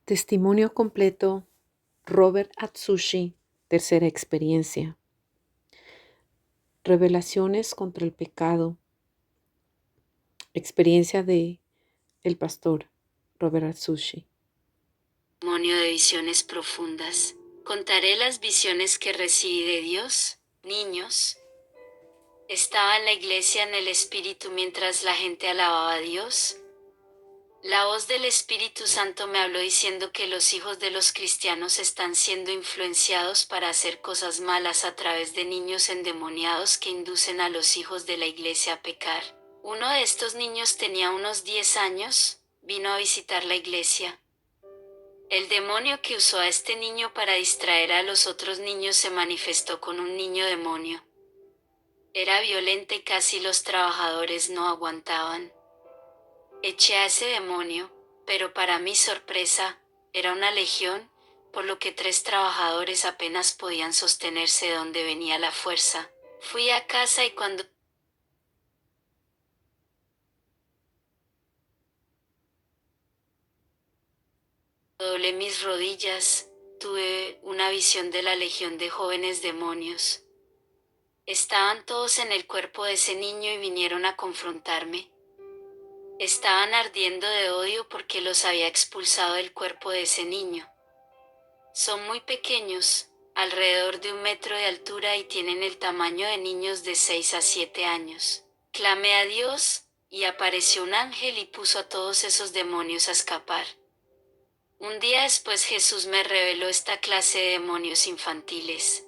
Testimonio completo, Robert Atsushi, tercera experiencia. Revelaciones contra el pecado. Experiencia de el pastor Robert Atsushi. Testimonio de visiones profundas. Contaré las visiones que recibí de Dios, niños. Estaba en la iglesia en el Espíritu mientras la gente alababa a Dios. La voz del Espíritu Santo me habló diciendo que los hijos de los cristianos están siendo influenciados para hacer cosas malas a través de niños endemoniados que inducen a los hijos de la iglesia a pecar. Uno de estos niños tenía unos 10 años, vino a visitar la iglesia. El demonio que usó a este niño para distraer a los otros niños se manifestó con un niño demonio. Era violenta y casi los trabajadores no aguantaban. Eché a ese demonio, pero para mi sorpresa, era una legión, por lo que 3 trabajadores apenas podían sostenerse de donde venía la fuerza. Fui a casa y cuando doblé mis rodillas, tuve una visión de la legión de jóvenes demonios. Estaban todos en el cuerpo de ese niño y vinieron a confrontarme. Estaban ardiendo de odio porque los había expulsado del cuerpo de ese niño. Son muy pequeños, alrededor de 1 metro de altura y tienen el tamaño de niños de 6 a 7 años. Clamé a Dios, y apareció un ángel y puso a todos esos demonios a escapar. Un día después Jesús me reveló esta clase de demonios infantiles.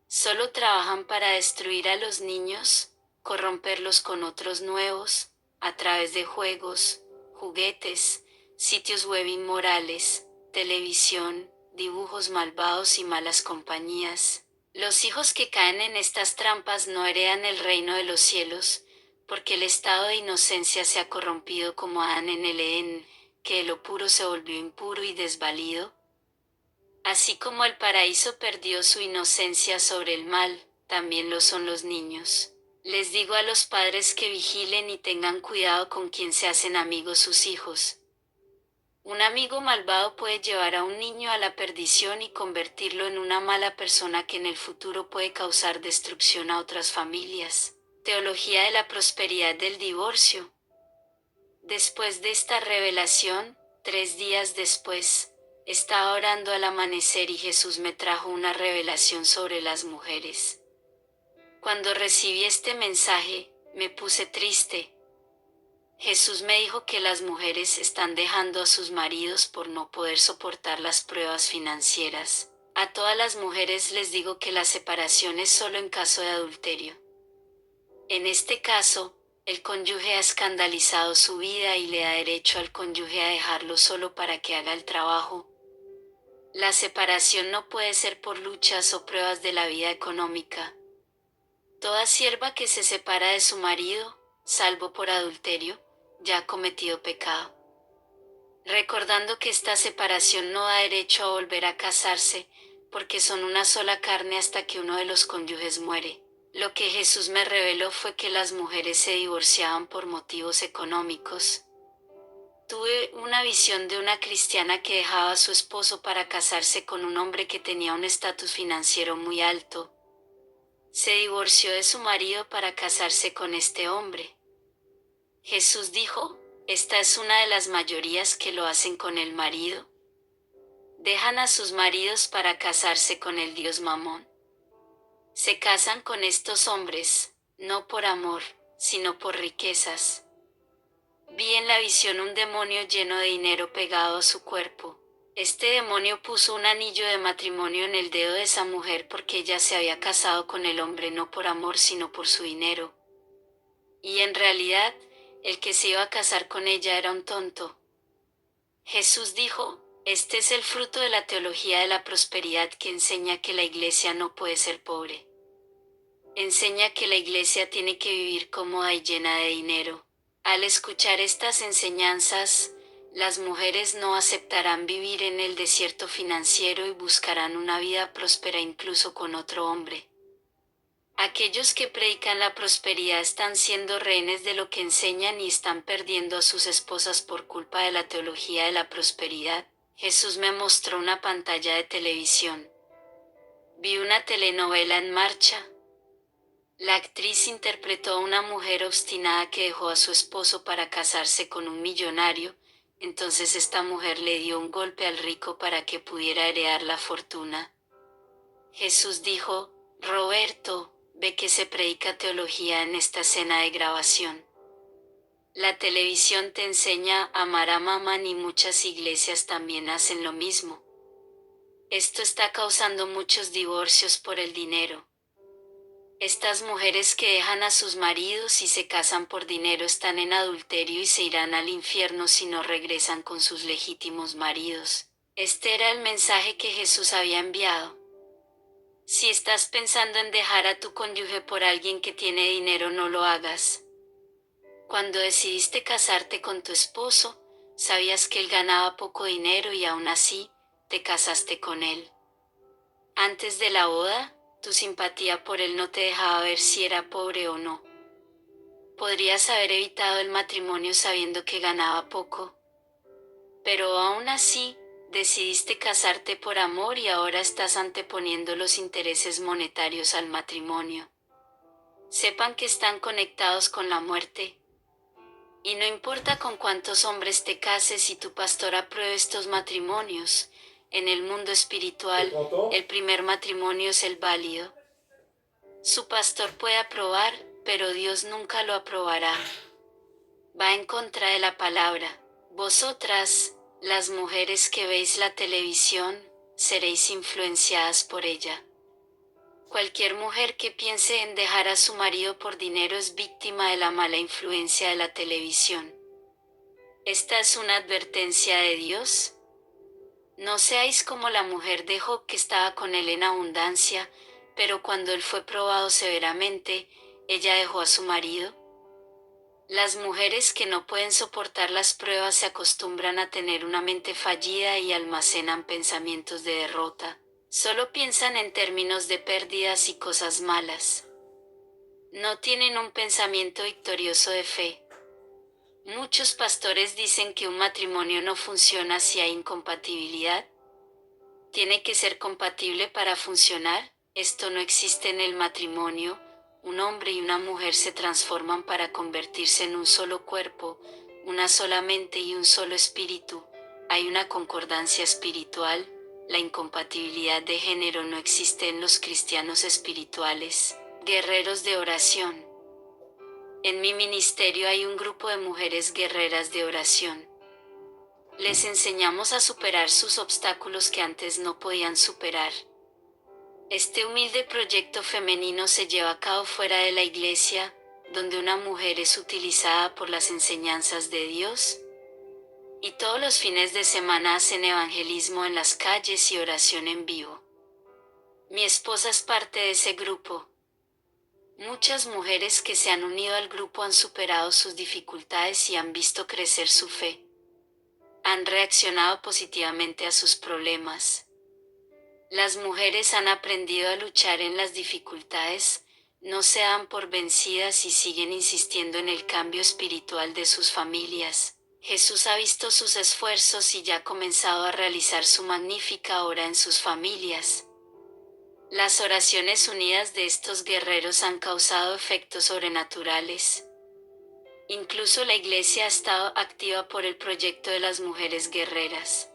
Solo trabajan para destruir a los niños, corromperlos con otros nuevos, a través de juegos, juguetes, sitios web inmorales, televisión, dibujos malvados y malas compañías. Los hijos que caen en estas trampas no heredan el reino de los cielos, porque el estado de inocencia se ha corrompido como Adán en el Edén, que de lo puro se volvió impuro y desvalido. Así como el paraíso perdió su inocencia sobre el mal, también lo son los niños. Les digo a los padres que vigilen y tengan cuidado con quien se hacen amigos sus hijos. Un amigo malvado puede llevar a un niño a la perdición y convertirlo en una mala persona que en el futuro puede causar destrucción a otras familias. Teología de la prosperidad del divorcio. Después de esta revelación, 3 días después, estaba orando al amanecer y Jesús me trajo una revelación sobre las mujeres. Cuando recibí este mensaje, me puse triste. Jesús me dijo que las mujeres están dejando a sus maridos por no poder soportar las pruebas financieras. A todas las mujeres les digo que la separación es solo en caso de adulterio. En este caso, el cónyuge ha escandalizado su vida y le da derecho al cónyuge a dejarlo solo para que haga el trabajo. La separación no puede ser por luchas o pruebas de la vida económica. Toda sierva que se separa de su marido, salvo por adulterio, ya ha cometido pecado. Recordando que esta separación no da derecho a volver a casarse, porque son una sola carne hasta que uno de los cónyuges muere. Lo que Jesús me reveló fue que las mujeres se divorciaban por motivos económicos. Tuve una visión de una cristiana que dejaba a su esposo para casarse con un hombre que tenía un estatus financiero muy alto. Se divorció de su marido para casarse con este hombre. Jesús dijo, esta es una de las mayorías que lo hacen con el marido. Dejan a sus maridos para casarse con el dios Mamón. Se casan con estos hombres, no por amor, sino por riquezas. Vi en la visión un demonio lleno de dinero pegado a su cuerpo. Este demonio puso un anillo de matrimonio en el dedo de esa mujer porque ella se había casado con el hombre no por amor sino por su dinero. Y en realidad, el que se iba a casar con ella era un tonto. Jesús dijo, este es el fruto de la teología de la prosperidad que enseña que la iglesia no puede ser pobre. Enseña que la iglesia tiene que vivir cómoda y llena de dinero. Al escuchar estas enseñanzas, las mujeres no aceptarán vivir en el desierto financiero y buscarán una vida próspera incluso con otro hombre. Aquellos que predican la prosperidad están siendo rehenes de lo que enseñan y están perdiendo a sus esposas por culpa de la teología de la prosperidad. Jesús me mostró una pantalla de televisión. Vi una telenovela en marcha. La actriz interpretó a una mujer obstinada que dejó a su esposo para casarse con un millonario, entonces esta mujer le dio un golpe al rico para que pudiera heredar la fortuna. Jesús dijo: Roberto, ve que se predica teología en esta escena de grabación. La televisión te enseña a amar a Mamán y muchas iglesias también hacen lo mismo. Esto está causando muchos divorcios por el dinero. Estas mujeres que dejan a sus maridos y se casan por dinero están en adulterio y se irán al infierno si no regresan con sus legítimos maridos. Este era el mensaje que Jesús había enviado. Si estás pensando en dejar a tu cónyuge por alguien que tiene dinero, no lo hagas. Cuando decidiste casarte con tu esposo, sabías que él ganaba poco dinero y aún así, te casaste con él. Antes de la boda, tu simpatía por él no te dejaba ver si era pobre o no. Podrías haber evitado el matrimonio sabiendo que ganaba poco. Pero aún así, decidiste casarte por amor y ahora estás anteponiendo los intereses monetarios al matrimonio. Sepan que están conectados con la muerte. Y no importa con cuántos hombres te cases y tu pastor apruebe estos matrimonios, en el mundo espiritual, el primer matrimonio es el válido. Su pastor puede aprobar, pero Dios nunca lo aprobará. Va en contra de la palabra. Vosotras, las mujeres que veis la televisión, seréis influenciadas por ella. Cualquier mujer que piense en dejar a su marido por dinero es víctima de la mala influencia de la televisión. ¿Esta es una advertencia de Dios? No seáis como la mujer de Job que estaba con él en abundancia, pero cuando él fue probado severamente, ella dejó a su marido. Las mujeres que no pueden soportar las pruebas se acostumbran a tener una mente fallida y almacenan pensamientos de derrota. Solo piensan en términos de pérdidas y cosas malas. No tienen un pensamiento victorioso de fe. Muchos pastores dicen que un matrimonio no funciona si hay incompatibilidad. ¿Tiene que ser compatible para funcionar? Esto no existe en el matrimonio. Un hombre y una mujer se transforman para convertirse en un solo cuerpo, una sola mente y un solo espíritu. Hay una concordancia espiritual. La incompatibilidad de género no existe en los cristianos espirituales. Guerreros de oración. En mi ministerio hay un grupo de mujeres guerreras de oración. Les enseñamos a superar sus obstáculos que antes no podían superar. Este humilde proyecto femenino se lleva a cabo fuera de la iglesia, donde una mujer es utilizada por las enseñanzas de Dios. Y todos los fines de semana hacen evangelismo en las calles y oración en vivo. Mi esposa es parte de ese grupo. Muchas mujeres que se han unido al grupo han superado sus dificultades y han visto crecer su fe. Han reaccionado positivamente a sus problemas. Las mujeres han aprendido a luchar en las dificultades, no se dan por vencidas y siguen insistiendo en el cambio espiritual de sus familias. Jesús ha visto sus esfuerzos y ya ha comenzado a realizar su magnífica obra en sus familias. Las oraciones unidas de estos guerreros han causado efectos sobrenaturales. Incluso la iglesia ha estado activa por el proyecto de las mujeres guerreras.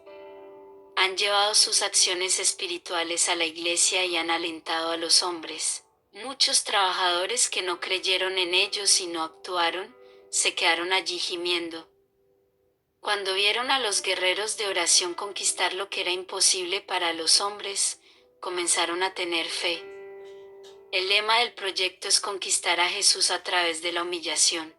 Han llevado sus acciones espirituales a la iglesia y han alentado a los hombres. Muchos trabajadores que no creyeron en ellos y no actuaron, se quedaron allí gimiendo. Cuando vieron a los guerreros de oración conquistar lo que era imposible para los hombres, comenzaron a tener fe. El lema del proyecto es conquistar a Jesús a través de la humillación.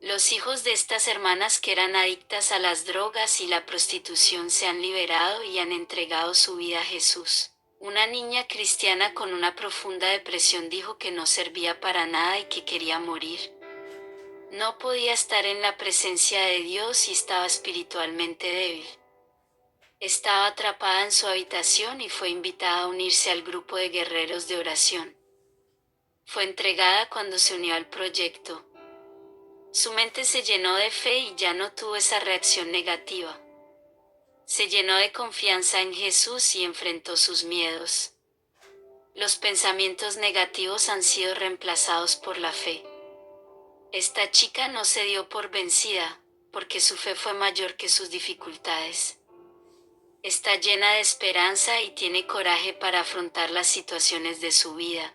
Los hijos de estas hermanas que eran adictas a las drogas y la prostitución se han liberado y han entregado su vida a Jesús. Una niña cristiana con una profunda depresión dijo que no servía para nada y que quería morir. No podía estar en la presencia de Dios y estaba espiritualmente débil. Estaba atrapada en su habitación y fue invitada a unirse al grupo de guerreros de oración. Fue entregada cuando se unió al proyecto. Su mente se llenó de fe y ya no tuvo esa reacción negativa. Se llenó de confianza en Jesús y enfrentó sus miedos. Los pensamientos negativos han sido reemplazados por la fe. Esta chica no se dio por vencida, porque su fe fue mayor que sus dificultades. Está llena de esperanza y tiene coraje para afrontar las situaciones de su vida.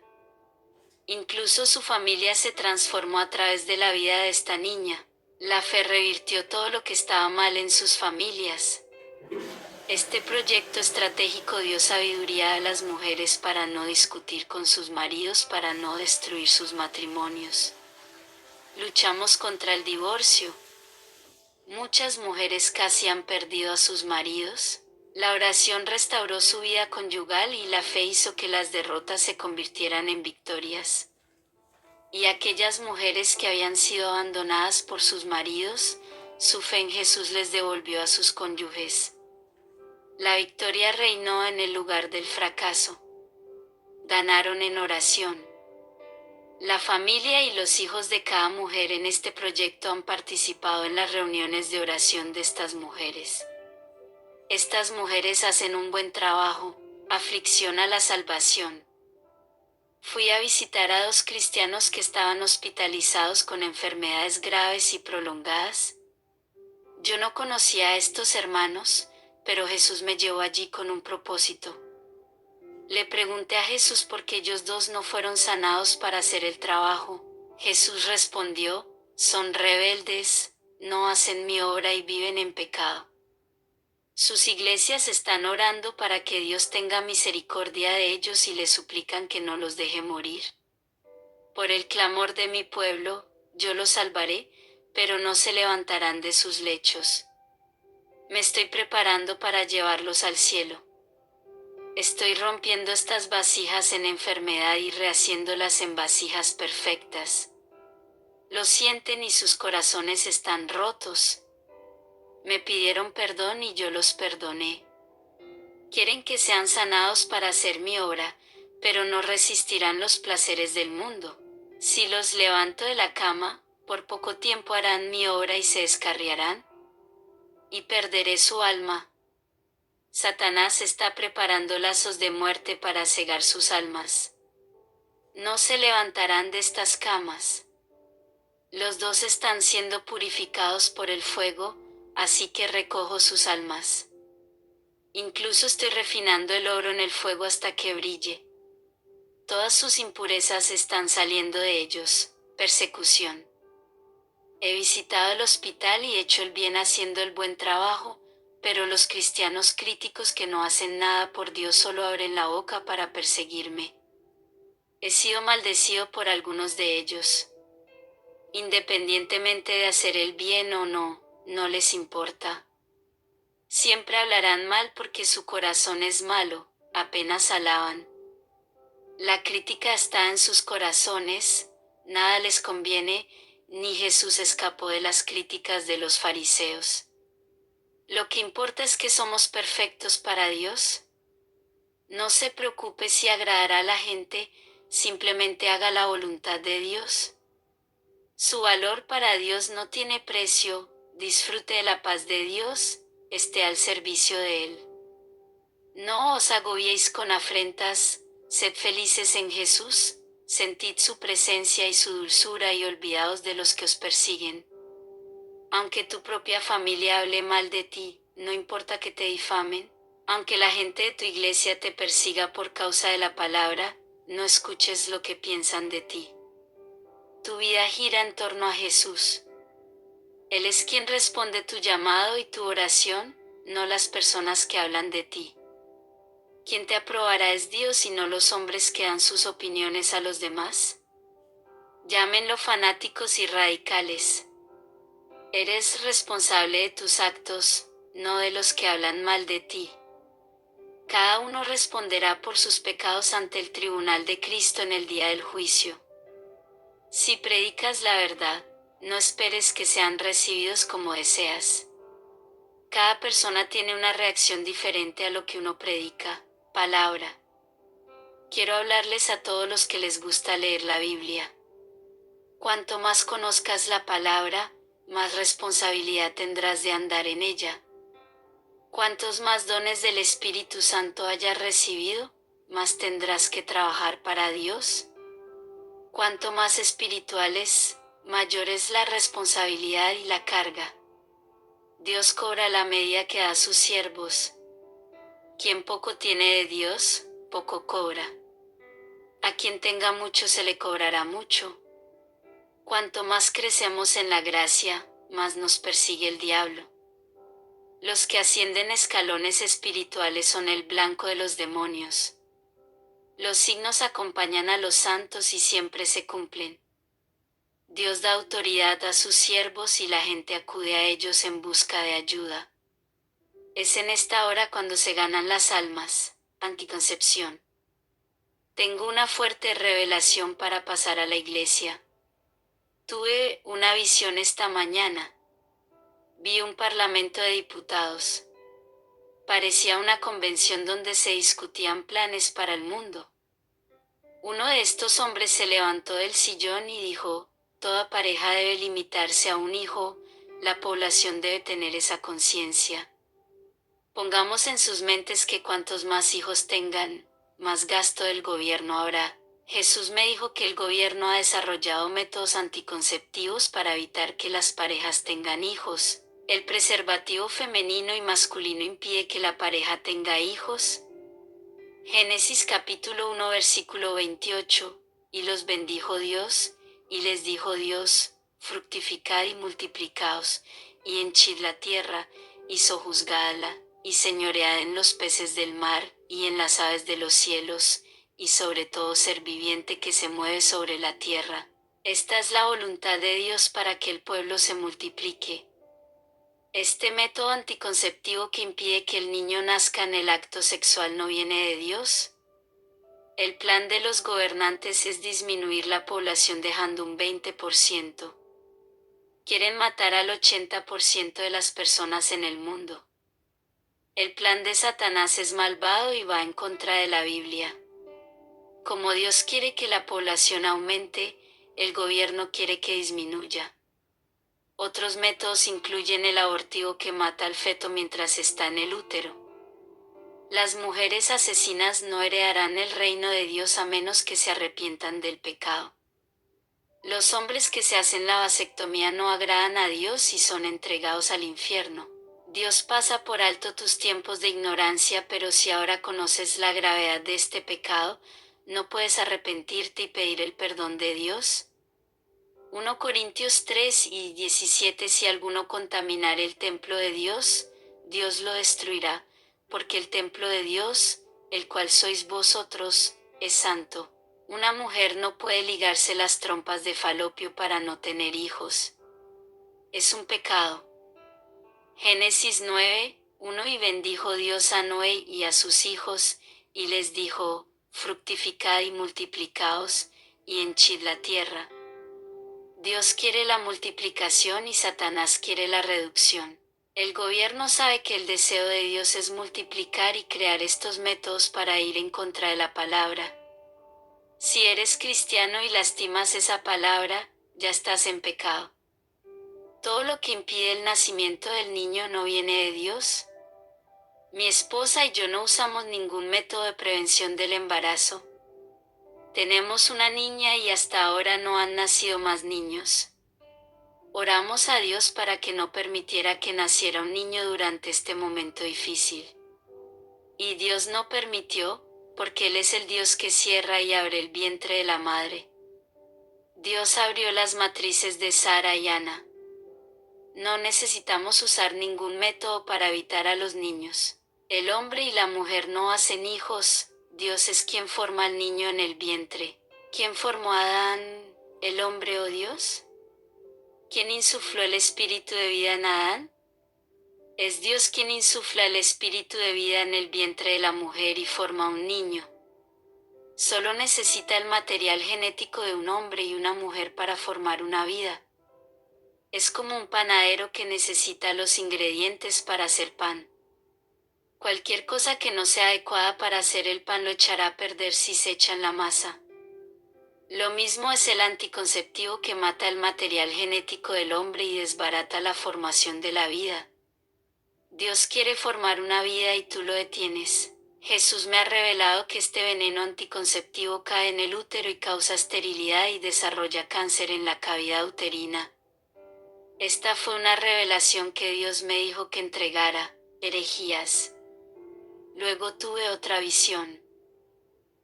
Incluso su familia se transformó a través de la vida de esta niña. La fe revirtió todo lo que estaba mal en sus familias. Este proyecto estratégico dio sabiduría a las mujeres para no discutir con sus maridos, para no destruir sus matrimonios. Luchamos contra el divorcio. Muchas mujeres casi han perdido a sus maridos. La oración restauró su vida conyugal y la fe hizo que las derrotas se convirtieran en victorias. Y aquellas mujeres que habían sido abandonadas por sus maridos, su fe en Jesús les devolvió a sus cónyuges. La victoria reinó en el lugar del fracaso. Ganaron en oración. La familia y los hijos de cada mujer en este proyecto han participado en las reuniones de oración de estas mujeres. Estas mujeres hacen un buen trabajo, aflicción a la salvación. Fui a visitar a 2 cristianos que estaban hospitalizados con enfermedades graves y prolongadas. Yo no conocía a estos hermanos, pero Jesús me llevó allí con un propósito. Le pregunté a Jesús por qué ellos 2 no fueron sanados para hacer el trabajo. Jesús respondió, son rebeldes, no hacen mi obra y viven en pecado. Sus iglesias están orando para que Dios tenga misericordia de ellos y le suplican que no los deje morir. Por el clamor de mi pueblo, yo los salvaré, pero no se levantarán de sus lechos. Me estoy preparando para llevarlos al cielo. Estoy rompiendo estas vasijas en enfermedad y rehaciéndolas en vasijas perfectas. Lo sienten y sus corazones están rotos. Me pidieron perdón y yo los perdoné. Quieren que sean sanados para hacer mi obra, pero no resistirán los placeres del mundo. Si los levanto de la cama, por poco tiempo harán mi obra y se descarriarán, y perderé su alma. Satanás está preparando lazos de muerte para cegar sus almas. No se levantarán de estas camas. Los 2 están siendo purificados por el fuego, así que recojo sus almas. Incluso estoy refinando el oro en el fuego hasta que brille. Todas sus impurezas están saliendo de ellos. Persecución. He visitado el hospital y hecho el bien haciendo el buen trabajo, pero los cristianos críticos que no hacen nada por Dios solo abren la boca para perseguirme. He sido maldecido por algunos de ellos. Independientemente de hacer el bien o no, no les importa. Siempre hablarán mal porque su corazón es malo, apenas alaban. La crítica está en sus corazones, nada les conviene, ni Jesús escapó de las críticas de los fariseos. Lo que importa es que somos perfectos para Dios. No se preocupe si agradará a la gente, simplemente haga la voluntad de Dios. Su valor para Dios no tiene precio, disfrute de la paz de Dios, esté al servicio de Él. No os agobiéis con afrentas, sed felices en Jesús, sentid su presencia y su dulzura y olvidaos de los que os persiguen. Aunque tu propia familia hable mal de ti, no importa que te difamen, aunque la gente de tu iglesia te persiga por causa de la palabra, no escuches lo que piensan de ti. Tu vida gira en torno a Jesús. Él es quien responde tu llamado y tu oración, no las personas que hablan de ti. ¿Quién te aprobará es Dios y no los hombres que dan sus opiniones a los demás? Llámenlo fanáticos y radicales. Eres responsable de tus actos, no de los que hablan mal de ti. Cada uno responderá por sus pecados ante el tribunal de Cristo en el día del juicio. Si predicas la verdad, no esperes que sean recibidos como deseas. Cada persona tiene una reacción diferente a lo que uno predica. Palabra. Quiero hablarles a todos los que les gusta leer la Biblia. Cuanto más conozcas la palabra, más responsabilidad tendrás de andar en ella. Cuantos más dones del Espíritu Santo hayas recibido, más tendrás que trabajar para Dios. Cuanto más espirituales, mayor es la responsabilidad y la carga. Dios cobra la medida que da a sus siervos. Quien poco tiene de Dios, poco cobra. A quien tenga mucho se le cobrará mucho. Cuanto más crecemos en la gracia, más nos persigue el diablo. Los que ascienden escalones espirituales son el blanco de los demonios. Los signos acompañan a los santos y siempre se cumplen. Dios da autoridad a sus siervos y la gente acude a ellos en busca de ayuda. Es en esta hora cuando se ganan las almas. Anticoncepción. Tengo una fuerte revelación para pasar a la iglesia. Tuve una visión esta mañana. Vi un parlamento de diputados. Parecía una convención donde se discutían planes para el mundo. Uno de estos hombres se levantó del sillón y dijo: toda pareja debe limitarse a un hijo, la población debe tener esa conciencia. Pongamos en sus mentes que cuantos más hijos tengan, más gasto del gobierno habrá. Jesús me dijo que el gobierno ha desarrollado métodos anticonceptivos para evitar que las parejas tengan hijos. ¿El preservativo femenino y masculino impide que la pareja tenga hijos? Génesis capítulo 1 versículo 28, y los bendijo Dios, y les dijo Dios: fructificad y multiplicaos, y henchid la tierra, y sojuzgadla, y señoread en los peces del mar, y en las aves de los cielos, y sobre todo ser viviente que se mueve sobre la tierra. Esta es la voluntad de Dios para que el pueblo se multiplique. Este método anticonceptivo que impide que el niño nazca en el acto sexual no viene de Dios. El plan de los gobernantes es disminuir la población dejando un 20%. Quieren matar al 80% de las personas en el mundo. El plan de Satanás es malvado y va en contra de la Biblia. Como Dios quiere que la población aumente, el gobierno quiere que disminuya. Otros métodos incluyen el abortivo que mata al feto mientras está en el útero. Las mujeres asesinas no heredarán el reino de Dios a menos que se arrepientan del pecado. Los hombres que se hacen la vasectomía no agradan a Dios y son entregados al infierno. Dios pasa por alto tus tiempos de ignorancia, pero si ahora conoces la gravedad de este pecado, ¿no puedes arrepentirte y pedir el perdón de Dios? 1 Corintios 3 y 17 Si alguno contaminar el templo de Dios, Dios lo destruirá, porque el templo de Dios, el cual sois vosotros, es santo. Una mujer no puede ligarse las trompas de falopio para no tener hijos. Es un pecado. Génesis 9, 1 Y bendijo Dios a Noé y a sus hijos, y les dijo: fructificad y multiplicaos, y henchid la tierra. Dios quiere la multiplicación y Satanás quiere la reducción. El gobierno sabe que el deseo de Dios es multiplicar y crear estos métodos para ir en contra de la palabra. Si eres cristiano y lastimas esa palabra, ya estás en pecado. Todo lo que impide el nacimiento del niño no viene de Dios. Mi esposa y yo no usamos ningún método de prevención del embarazo. Tenemos una niña y hasta ahora no han nacido más niños. Oramos a Dios para que no permitiera que naciera un niño durante este momento difícil. Y Dios no permitió, porque Él es el Dios que cierra y abre el vientre de la madre. Dios abrió las matrices de Sara y Ana. No necesitamos usar ningún método para evitar a los niños. El hombre y la mujer no hacen hijos, Dios es quien forma al niño en el vientre. ¿Quién formó a Adán, el hombre o Dios? ¿Quién insufló el espíritu de vida en Adán? Es Dios quien insufla el espíritu de vida en el vientre de la mujer y forma un niño. Solo necesita el material genético de un hombre y una mujer para formar una vida. Es como un panadero que necesita los ingredientes para hacer pan. Cualquier cosa que no sea adecuada para hacer el pan lo echará a perder si se echa en la masa. Lo mismo es el anticonceptivo que mata el material genético del hombre y desbarata la formación de la vida. Dios quiere formar una vida y tú lo detienes. Jesús me ha revelado que este veneno anticonceptivo cae en el útero y causa esterilidad y desarrolla cáncer en la cavidad uterina. Esta fue una revelación que Dios me dijo que entregara, herejías. Luego tuve otra visión.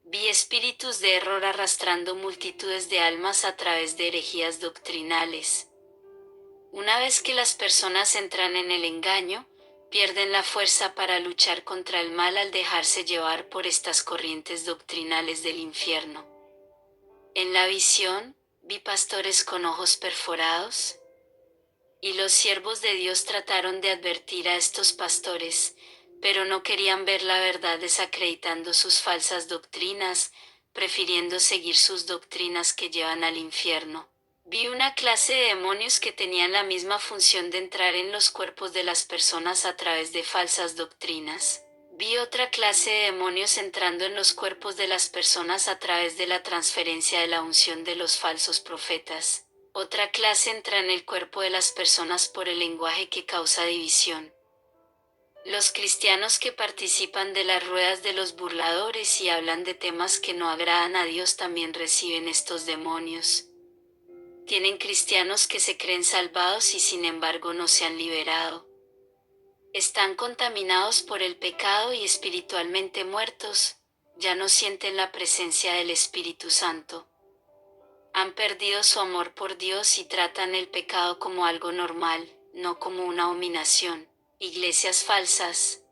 Vi espíritus de error arrastrando multitudes de almas a través de herejías doctrinales. Una vez que las personas entran en el engaño, pierden la fuerza para luchar contra el mal al dejarse llevar por estas corrientes doctrinales del infierno. En la visión, vi pastores con ojos perforados, y los siervos de Dios trataron de advertir a estos pastores, pero no querían ver la verdad desacreditando sus falsas doctrinas, prefiriendo seguir sus doctrinas que llevan al infierno. Vi una clase de demonios que tenían la misma función de entrar en los cuerpos de las personas a través de falsas doctrinas. Vi otra clase de demonios entrando en los cuerpos de las personas a través de la transferencia de la unción de los falsos profetas. Otra clase entra en el cuerpo de las personas por el lenguaje que causa división. Los cristianos que participan de las ruedas de los burladores y hablan de temas que no agradan a Dios también reciben estos demonios. Tienen cristianos que se creen salvados y sin embargo no se han liberado. Están contaminados por el pecado y espiritualmente muertos, ya no sienten la presencia del Espíritu Santo. Han perdido su amor por Dios y tratan el pecado como algo normal, no como una abominación. Iglesias falsas.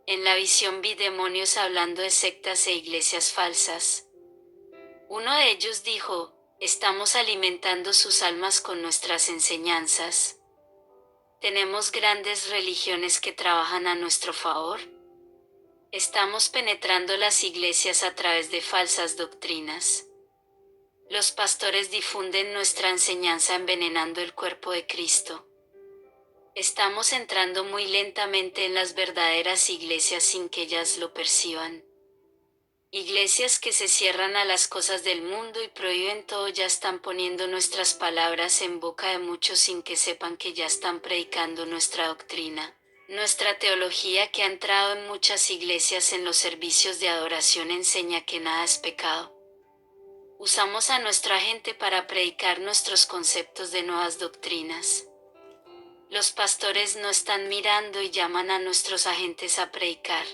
En la visión vi demonios hablando de sectas e iglesias falsas. Uno de ellos dijo: estamos alimentando sus almas con nuestras enseñanzas. ¿Tenemos grandes religiones que trabajan a nuestro favor? Estamos penetrando las iglesias a través de falsas doctrinas. Los pastores difunden nuestra enseñanza envenenando el cuerpo de Cristo. Estamos entrando muy lentamente en las verdaderas iglesias sin que ellas lo perciban. Iglesias que se cierran a las cosas del mundo y prohíben todo ya están poniendo nuestras palabras en boca de muchos sin que sepan que ya están predicando nuestra doctrina. Nuestra teología que ha entrado en muchas iglesias en los servicios de adoración enseña que nada es pecado. Usamos a nuestra gente para predicar nuestros conceptos de nuevas doctrinas. Los pastores no están mirando y llaman a nuestros agentes a predicar.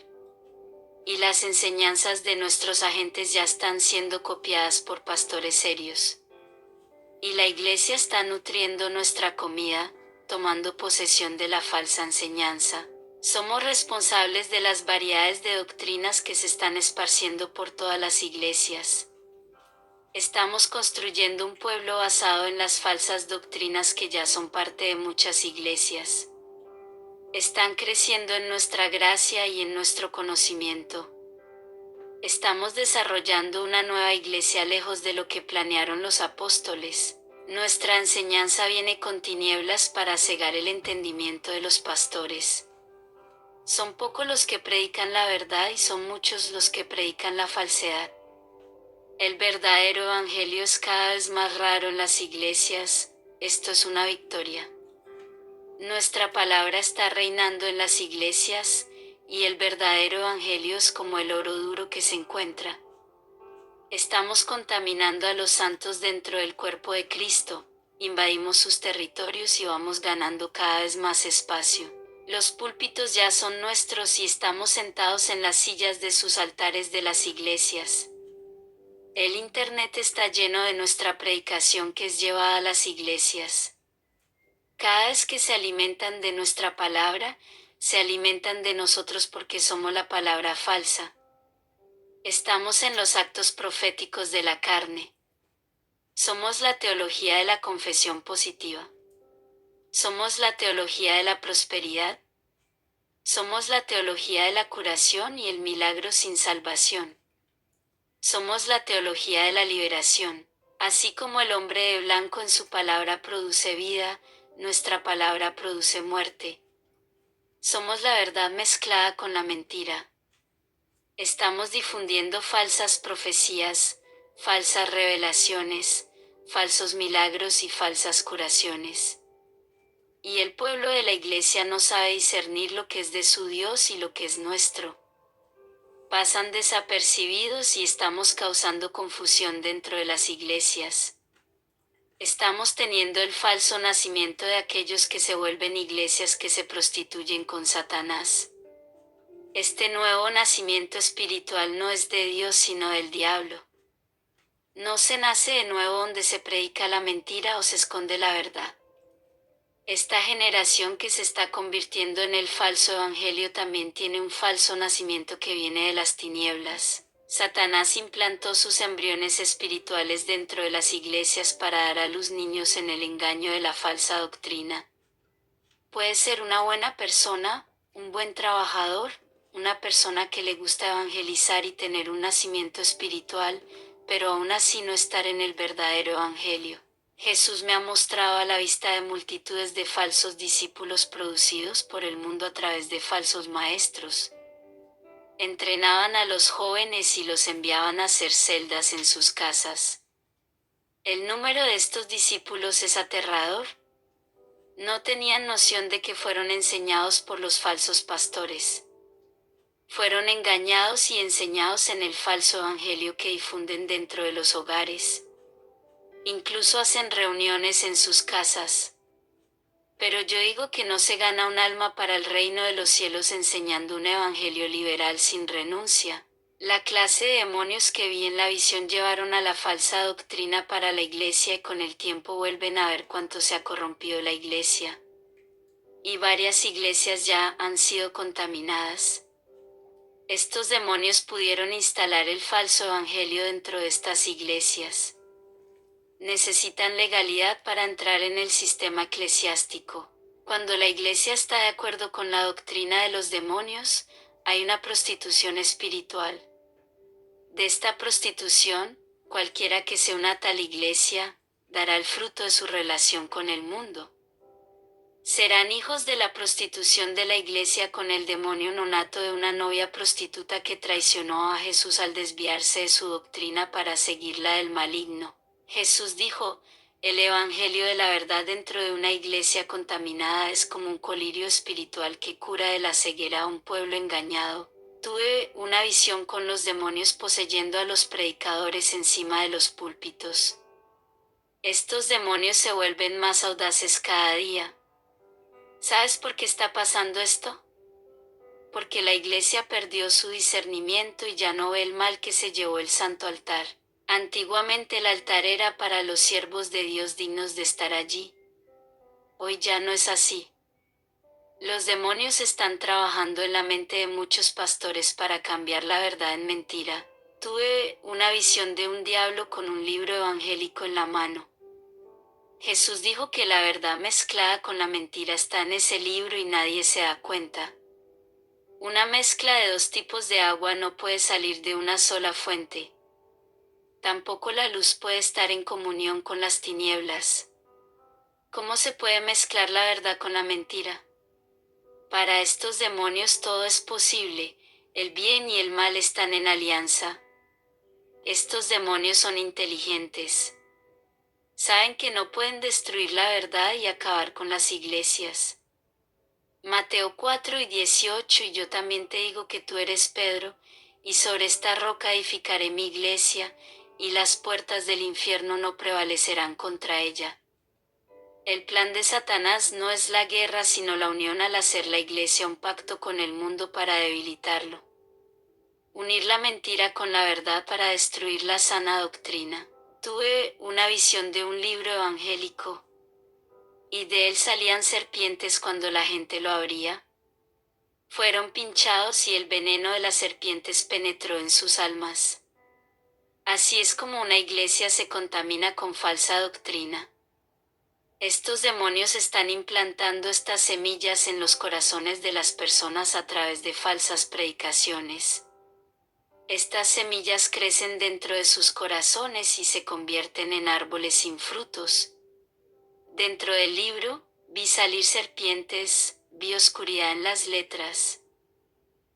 Y las enseñanzas de nuestros agentes ya están siendo copiadas por pastores serios. Y la iglesia está nutriendo nuestra comida, tomando posesión de la falsa enseñanza. Somos responsables de las variedades de doctrinas que se están esparciendo por todas las iglesias. Estamos construyendo un pueblo basado en las falsas doctrinas que ya son parte de muchas iglesias. Están creciendo en nuestra gracia y en nuestro conocimiento. Estamos desarrollando una nueva iglesia lejos de lo que planearon los apóstoles. Nuestra enseñanza viene con tinieblas para cegar el entendimiento de los pastores. Son pocos los que predican la verdad y son muchos los que predican la falsedad. El verdadero evangelio es cada vez más raro en las iglesias. Esto es una victoria. Nuestra palabra está reinando en las iglesias, y el verdadero evangelio es como el oro duro que se encuentra. Estamos contaminando a los santos dentro del cuerpo de Cristo, invadimos sus territorios y vamos ganando cada vez más espacio. Los púlpitos ya son nuestros y estamos sentados en las sillas de sus altares de las iglesias. El Internet está lleno de nuestra predicación que es llevada a las iglesias. Cada vez que se alimentan de nuestra palabra, se alimentan de nosotros porque somos la palabra falsa. Estamos en los actos proféticos de la carne. Somos la teología de la confesión positiva. Somos la teología de la prosperidad. Somos la teología de la curación y el milagro sin salvación. Somos la teología de la liberación. Así como el hombre de blanco en su palabra produce vida, nuestra palabra produce muerte. Somos la verdad mezclada con la mentira. Estamos difundiendo falsas profecías, falsas revelaciones, falsos milagros y falsas curaciones. y el pueblo de la iglesia no sabe discernir lo que es de su Dios y lo que es nuestro. Pasan desapercibidos y estamos causando confusión dentro de las iglesias. Estamos teniendo el falso nacimiento de aquellos que se vuelven iglesias que se prostituyen con Satanás. Este nuevo nacimiento espiritual no es de Dios sino del diablo. No se nace de nuevo donde se predica la mentira o se esconde la verdad. Esta generación que se está convirtiendo en el falso evangelio también tiene un falso nacimiento que viene de las tinieblas. Satanás implantó sus embriones espirituales dentro de las iglesias para dar a luz niños en el engaño de la falsa doctrina. Puede ser una buena persona, un buen trabajador, una persona que le gusta evangelizar y tener un nacimiento espiritual, pero aún así no estar en el verdadero evangelio. Jesús me ha mostrado a la vista de multitudes de falsos discípulos producidos por el mundo a través de falsos maestros. Entrenaban a los jóvenes y los enviaban a hacer celdas en sus casas. El número de estos discípulos es aterrador. No tenían noción de que fueron enseñados por los falsos pastores. Fueron engañados y enseñados en el falso evangelio que difunden dentro de los hogares. Incluso hacen reuniones en sus casas. Pero yo digo que no se gana un alma para el reino de los cielos enseñando un evangelio liberal sin renuncia. La clase de demonios que vi en la visión llevaron a la falsa doctrina para la iglesia y con el tiempo vuelven a ver cuánto se ha corrompido la iglesia. Y varias iglesias ya han sido contaminadas. Estos demonios pudieron instalar el falso evangelio dentro de estas iglesias. Necesitan legalidad para entrar en el sistema eclesiástico. Cuando la iglesia está de acuerdo con la doctrina de los demonios, hay una prostitución espiritual. De esta prostitución, cualquiera que se una a tal iglesia, dará el fruto de su relación con el mundo. Serán hijos de la prostitución de la iglesia con el demonio nonato de una novia prostituta que traicionó a Jesús al desviarse de su doctrina para seguir la del maligno. Jesús dijo, el evangelio de la verdad dentro de una iglesia contaminada es como un colirio espiritual que cura de la ceguera a un pueblo engañado. Tuve una visión con los demonios poseyendo a los predicadores encima de los púlpitos. Estos demonios se vuelven más audaces cada día. ¿Sabes por qué está pasando esto? Porque la iglesia perdió su discernimiento y ya no ve el mal que se llevó el santo altar. Antiguamente el altar era para los siervos de Dios dignos de estar allí. Hoy ya no es así. Los demonios están trabajando en la mente de muchos pastores para cambiar la verdad en mentira. Tuve una visión de un diablo con un libro evangélico en la mano. Jesús dijo que la verdad mezclada con la mentira está en ese libro y nadie se da cuenta. Una mezcla de dos tipos de agua no puede salir de una sola fuente. Tampoco la luz puede estar en comunión con las tinieblas. ¿Cómo se puede mezclar la verdad con la mentira? Para estos demonios todo es posible, el bien y el mal están en alianza. Estos demonios son inteligentes. Saben que no pueden destruir la verdad y acabar con las iglesias. Mateo 4:18 y yo también te digo que tú eres Pedro, y sobre esta roca edificaré mi iglesia, y las puertas del infierno no prevalecerán contra ella. El plan de Satanás no es la guerra sino la unión al hacer la iglesia un pacto con el mundo para debilitarlo. Unir la mentira con la verdad para destruir la sana doctrina. Tuve una visión de un libro evangélico, y de él salían serpientes cuando la gente lo abría. Fueron pinchados y el veneno de las serpientes penetró en sus almas. Así es como una iglesia se contamina con falsa doctrina. Estos demonios están implantando estas semillas en los corazones de las personas a través de falsas predicaciones. Estas semillas crecen dentro de sus corazones y se convierten en árboles sin frutos. Dentro del libro, vi salir serpientes, vi oscuridad en las letras.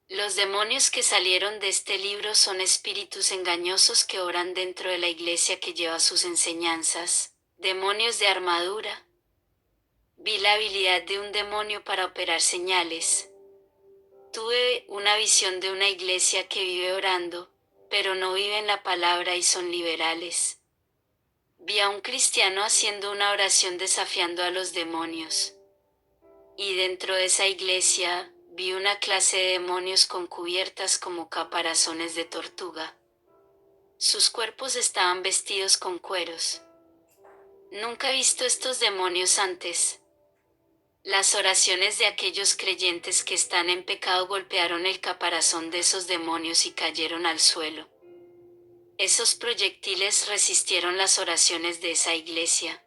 Los demonios que salieron de este libro son espíritus engañosos que oran dentro de la iglesia que lleva sus enseñanzas, demonios de armadura. Vi la habilidad de un demonio para operar señales. Tuve una visión de una iglesia que vive orando, pero no vive en la palabra y son liberales. Vi a un cristiano haciendo una oración desafiando a los demonios. Y dentro de esa iglesia, vi una clase de demonios con cubiertas como caparazones de tortuga. Sus cuerpos estaban vestidos con cueros. Nunca he visto estos demonios antes. Las oraciones de aquellos creyentes que están en pecado golpearon el caparazón de esos demonios y cayeron al suelo. Esos proyectiles resistieron las oraciones de esa iglesia.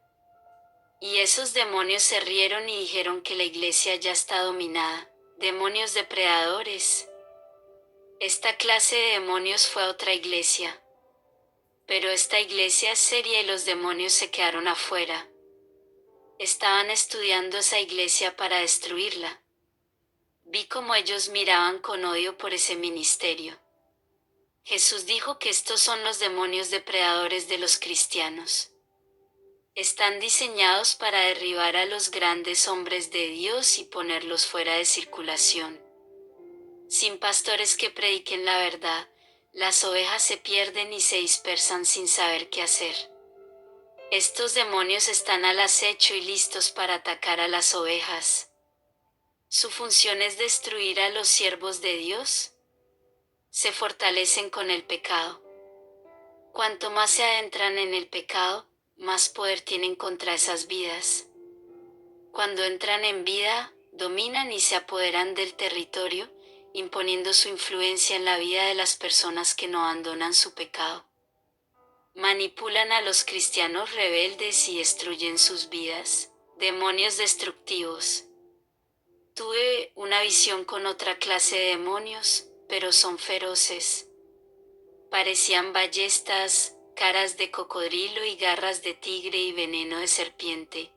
Y esos demonios se rieron y dijeron que la iglesia ya está dominada. Demonios depredadores. Esta clase de demonios fue a otra iglesia. Pero esta iglesia es seria y los demonios se quedaron afuera. Estaban estudiando esa iglesia para destruirla. Vi cómo ellos miraban con odio por ese ministerio. Jesús dijo que estos son los demonios depredadores de los cristianos. Están diseñados para derribar a los grandes hombres de Dios y ponerlos fuera de circulación. Sin pastores que prediquen la verdad, las ovejas se pierden y se dispersan sin saber qué hacer. Estos demonios están al acecho y listos para atacar a las ovejas. Su función es destruir a los siervos de Dios. Se fortalecen con el pecado. Cuanto más se adentran en el pecado, más poder tienen contra esas vidas. Cuando entran en vida, dominan y se apoderan del territorio, imponiendo su influencia en la vida de las personas que no abandonan su pecado. Manipulan a los cristianos rebeldes y destruyen sus vidas. Demonios destructivos. Tuve una visión con otra clase de demonios, pero son feroces. Parecían ballestas, caras de cocodrilo y garras de tigre y veneno de serpiente.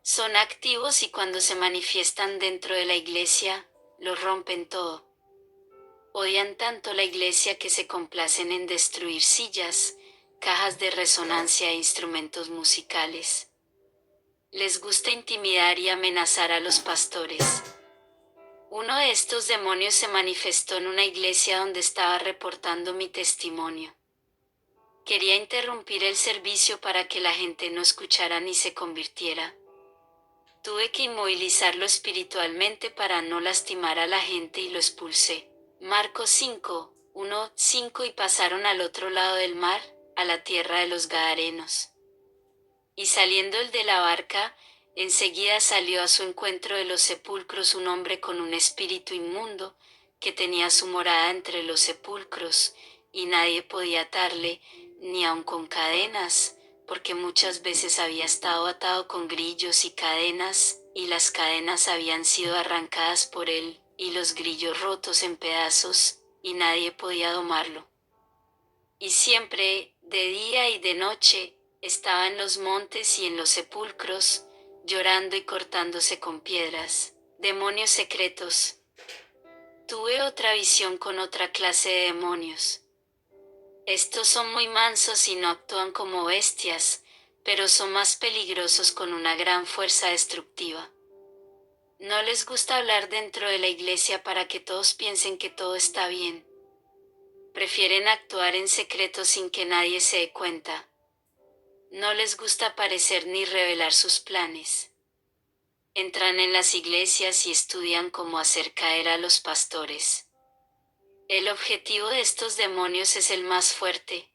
Son activos y cuando se manifiestan dentro de la iglesia, lo rompen todo. Odian tanto la iglesia que se complacen en destruir sillas, cajas de resonancia e instrumentos musicales. Les gusta intimidar y amenazar a los pastores. Uno de estos demonios se manifestó en una iglesia donde estaba reportando mi testimonio. Quería interrumpir el servicio para que la gente no escuchara ni se convirtiera. Tuve que inmovilizarlo espiritualmente para no lastimar a la gente y lo expulsé. Marcos 5, 1, 5 y pasaron al otro lado del mar, a la tierra de los Gadarenos. Y saliendo el de la barca, enseguida salió a su encuentro de los sepulcros un hombre con un espíritu inmundo, que tenía su morada entre los sepulcros, y nadie podía atarle, ni aun con cadenas, porque muchas veces había estado atado con grillos y cadenas, y las cadenas habían sido arrancadas por él, y los grillos rotos en pedazos, y nadie podía domarlo. Y siempre, de día y de noche, estaba en los montes y en los sepulcros, llorando y cortándose con piedras. Demonios secretos. Tuve otra visión con otra clase de demonios. Estos son muy mansos y no actúan como bestias, pero son más peligrosos con una gran fuerza destructiva. No les gusta hablar dentro de la iglesia para que todos piensen que todo está bien. Prefieren actuar en secreto sin que nadie se dé cuenta. No les gusta aparecer ni revelar sus planes. Entran en las iglesias y estudian cómo hacer caer a los pastores. El objetivo de estos demonios es el más fuerte.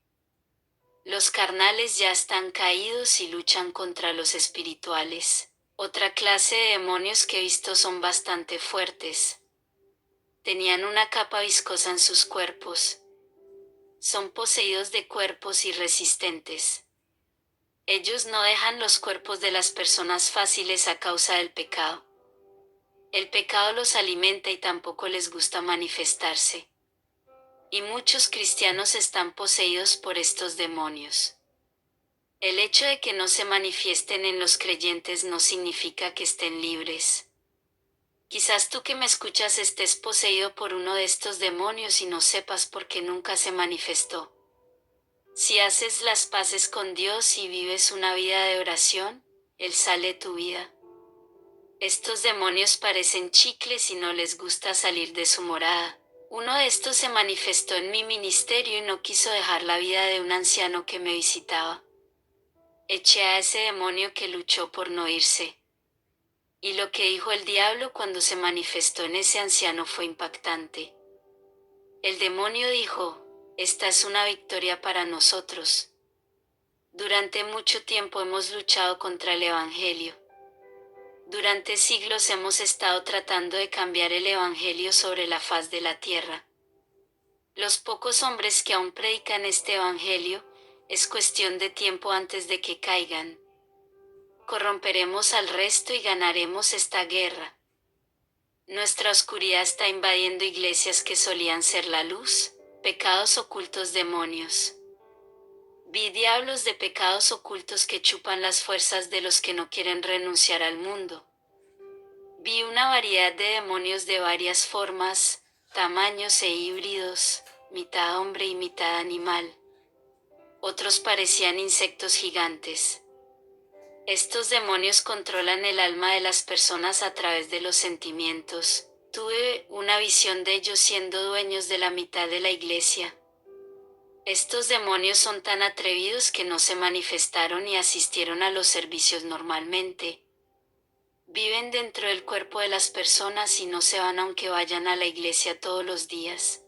Los carnales ya están caídos y luchan contra los espirituales. Otra clase de demonios que he visto son bastante fuertes. Tenían una capa viscosa en sus cuerpos. Son poseídos de cuerpos irresistentes. Ellos no dejan los cuerpos de las personas fáciles a causa del pecado. El pecado los alimenta y tampoco les gusta manifestarse. Y muchos cristianos están poseídos por estos demonios. El hecho de que no se manifiesten en los creyentes no significa que estén libres. Quizás tú que me escuchas estés poseído por uno de estos demonios y no sepas por qué nunca se manifestó. Si haces las paces con Dios y vives una vida de oración, Él sale de tu vida. Estos demonios parecen chicles y no les gusta salir de su morada. Uno de estos se manifestó en mi ministerio y no quiso dejar la vida de un anciano que me visitaba. Eché a ese demonio que luchó por no irse. Y lo que dijo el diablo cuando se manifestó en ese anciano fue impactante. El demonio dijo: esta es una victoria para nosotros. Durante mucho tiempo hemos luchado contra el Evangelio. Durante siglos hemos estado tratando de cambiar el Evangelio sobre la faz de la tierra. Los pocos hombres que aún predican este Evangelio, es cuestión de tiempo antes de que caigan. Corromperemos al resto y ganaremos esta guerra. Nuestra oscuridad está invadiendo iglesias que solían ser la luz, pecados ocultos, demonios. Vi diablos de pecados ocultos que chupan las fuerzas de los que no quieren renunciar al mundo. Vi una variedad de demonios de varias formas, tamaños e híbridos, mitad hombre y mitad animal. Otros parecían insectos gigantes. Estos demonios controlan el alma de las personas a través de los sentimientos. Tuve una visión de ellos siendo dueños de la mitad de la iglesia. Estos demonios son tan atrevidos que no se manifestaron y asistieron a los servicios normalmente. Viven dentro del cuerpo de las personas y no se van aunque vayan a la iglesia todos los días.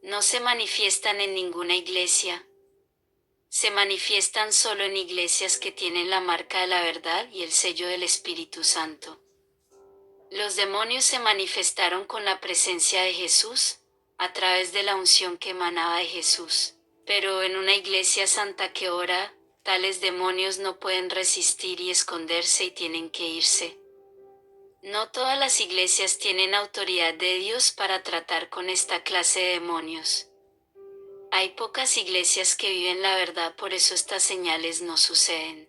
No se manifiestan en ninguna iglesia. Se manifiestan solo en iglesias que tienen la marca de la verdad y el sello del Espíritu Santo. Los demonios se manifestaron con la presencia de Jesús, a través de la unción que emanaba de Jesús. Pero en una iglesia santa que ora, tales demonios no pueden resistir y esconderse y tienen que irse. No todas las iglesias tienen autoridad de Dios para tratar con esta clase de demonios. Hay pocas iglesias que viven la verdad, por eso estas señales no suceden.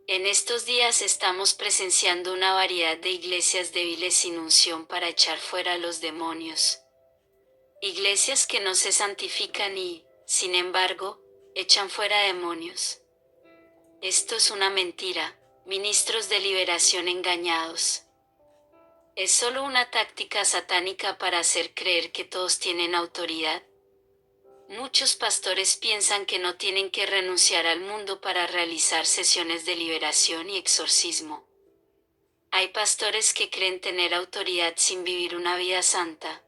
En estos días estamos presenciando una variedad de iglesias débiles sin unción para echar fuera a los demonios. Iglesias que no se santifican y, sin embargo, echan fuera demonios. Esto es una mentira, ministros de liberación engañados. Es solo una táctica satánica para hacer creer que todos tienen autoridad. Muchos pastores piensan que no tienen que renunciar al mundo para realizar sesiones de liberación y exorcismo. Hay pastores que creen tener autoridad sin vivir una vida santa.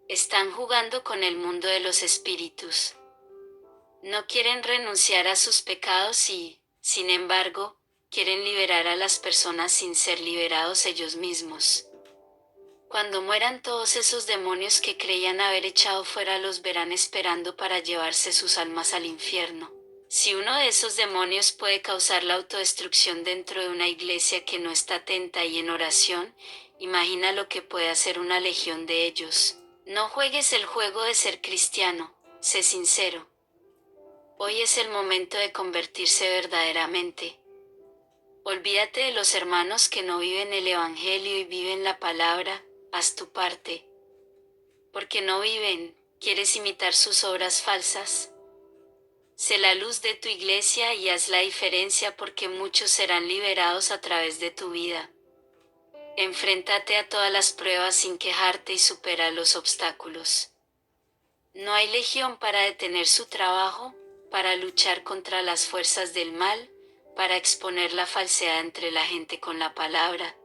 Están jugando con el mundo de los espíritus. No quieren renunciar a sus pecados y, sin embargo, quieren liberar a las personas sin ser liberados ellos mismos. Cuando mueran todos esos demonios que creían haber echado fuera, los verán esperando para llevarse sus almas al infierno. Si uno de esos demonios puede causar la autodestrucción dentro de una iglesia que no está atenta y en oración, imagina lo que puede hacer una legión de ellos. No juegues el juego de ser cristiano, sé sincero. Hoy es el momento de convertirse verdaderamente. Olvídate de los hermanos que no viven el Evangelio y viven la palabra. Haz tu parte. Porque no viven, ¿quieres imitar sus obras falsas? Sé la luz de tu iglesia y haz la diferencia, porque muchos serán liberados a través de tu vida. Enfréntate a todas las pruebas sin quejarte y supera los obstáculos. No hay legión para detener su trabajo, para luchar contra las fuerzas del mal, para exponer la falsedad entre la gente con la palabra.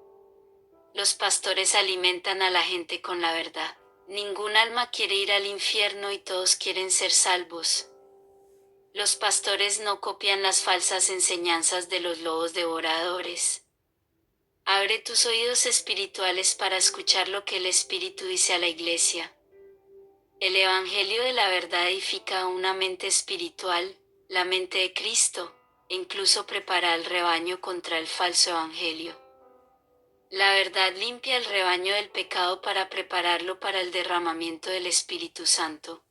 Los pastores alimentan a la gente con la verdad. Ningún alma quiere ir al infierno y todos quieren ser salvos. Los pastores no copian las falsas enseñanzas de los lobos devoradores. Abre tus oídos espirituales para escuchar lo que el Espíritu dice a la iglesia. El Evangelio de la verdad edifica una mente espiritual, la mente de Cristo, e incluso prepara al rebaño contra el falso evangelio. La verdad limpia el rebaño del pecado para prepararlo para el derramamiento del Espíritu Santo.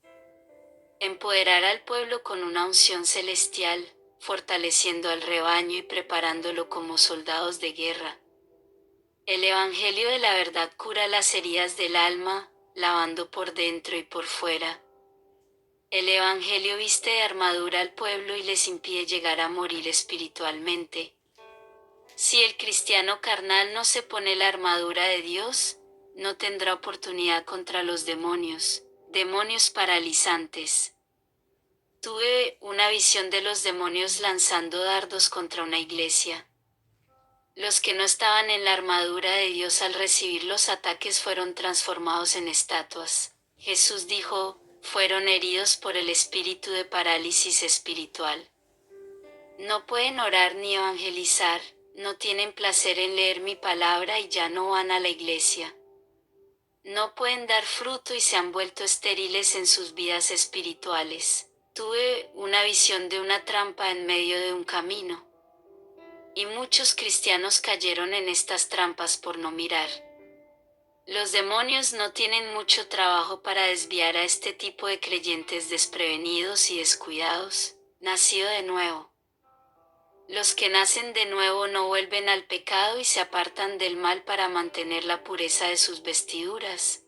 Empoderar al pueblo con una unción celestial, fortaleciendo al rebaño y preparándolo como soldados de guerra. El Evangelio de la verdad cura las heridas del alma, lavando por dentro y por fuera. El Evangelio viste de armadura al pueblo y les impide llegar a morir espiritualmente. Si el cristiano carnal no se pone la armadura de Dios, no tendrá oportunidad contra los demonios, demonios paralizantes. Tuve una visión de los demonios lanzando dardos contra una iglesia. Los que no estaban en la armadura de Dios al recibir los ataques fueron transformados en estatuas. Jesús dijo, fueron heridos por el espíritu de parálisis espiritual. No pueden orar ni evangelizar, no tienen placer en leer mi palabra y ya no van a la iglesia. No pueden dar fruto y se han vuelto estériles en sus vidas espirituales. Tuve una visión de una trampa en medio de un camino. Y muchos cristianos cayeron en estas trampas por no mirar. Los demonios no tienen mucho trabajo para desviar a este tipo de creyentes desprevenidos y descuidados, nacido de nuevo. Los que nacen de nuevo no vuelven al pecado y se apartan del mal para mantener la pureza de sus vestiduras.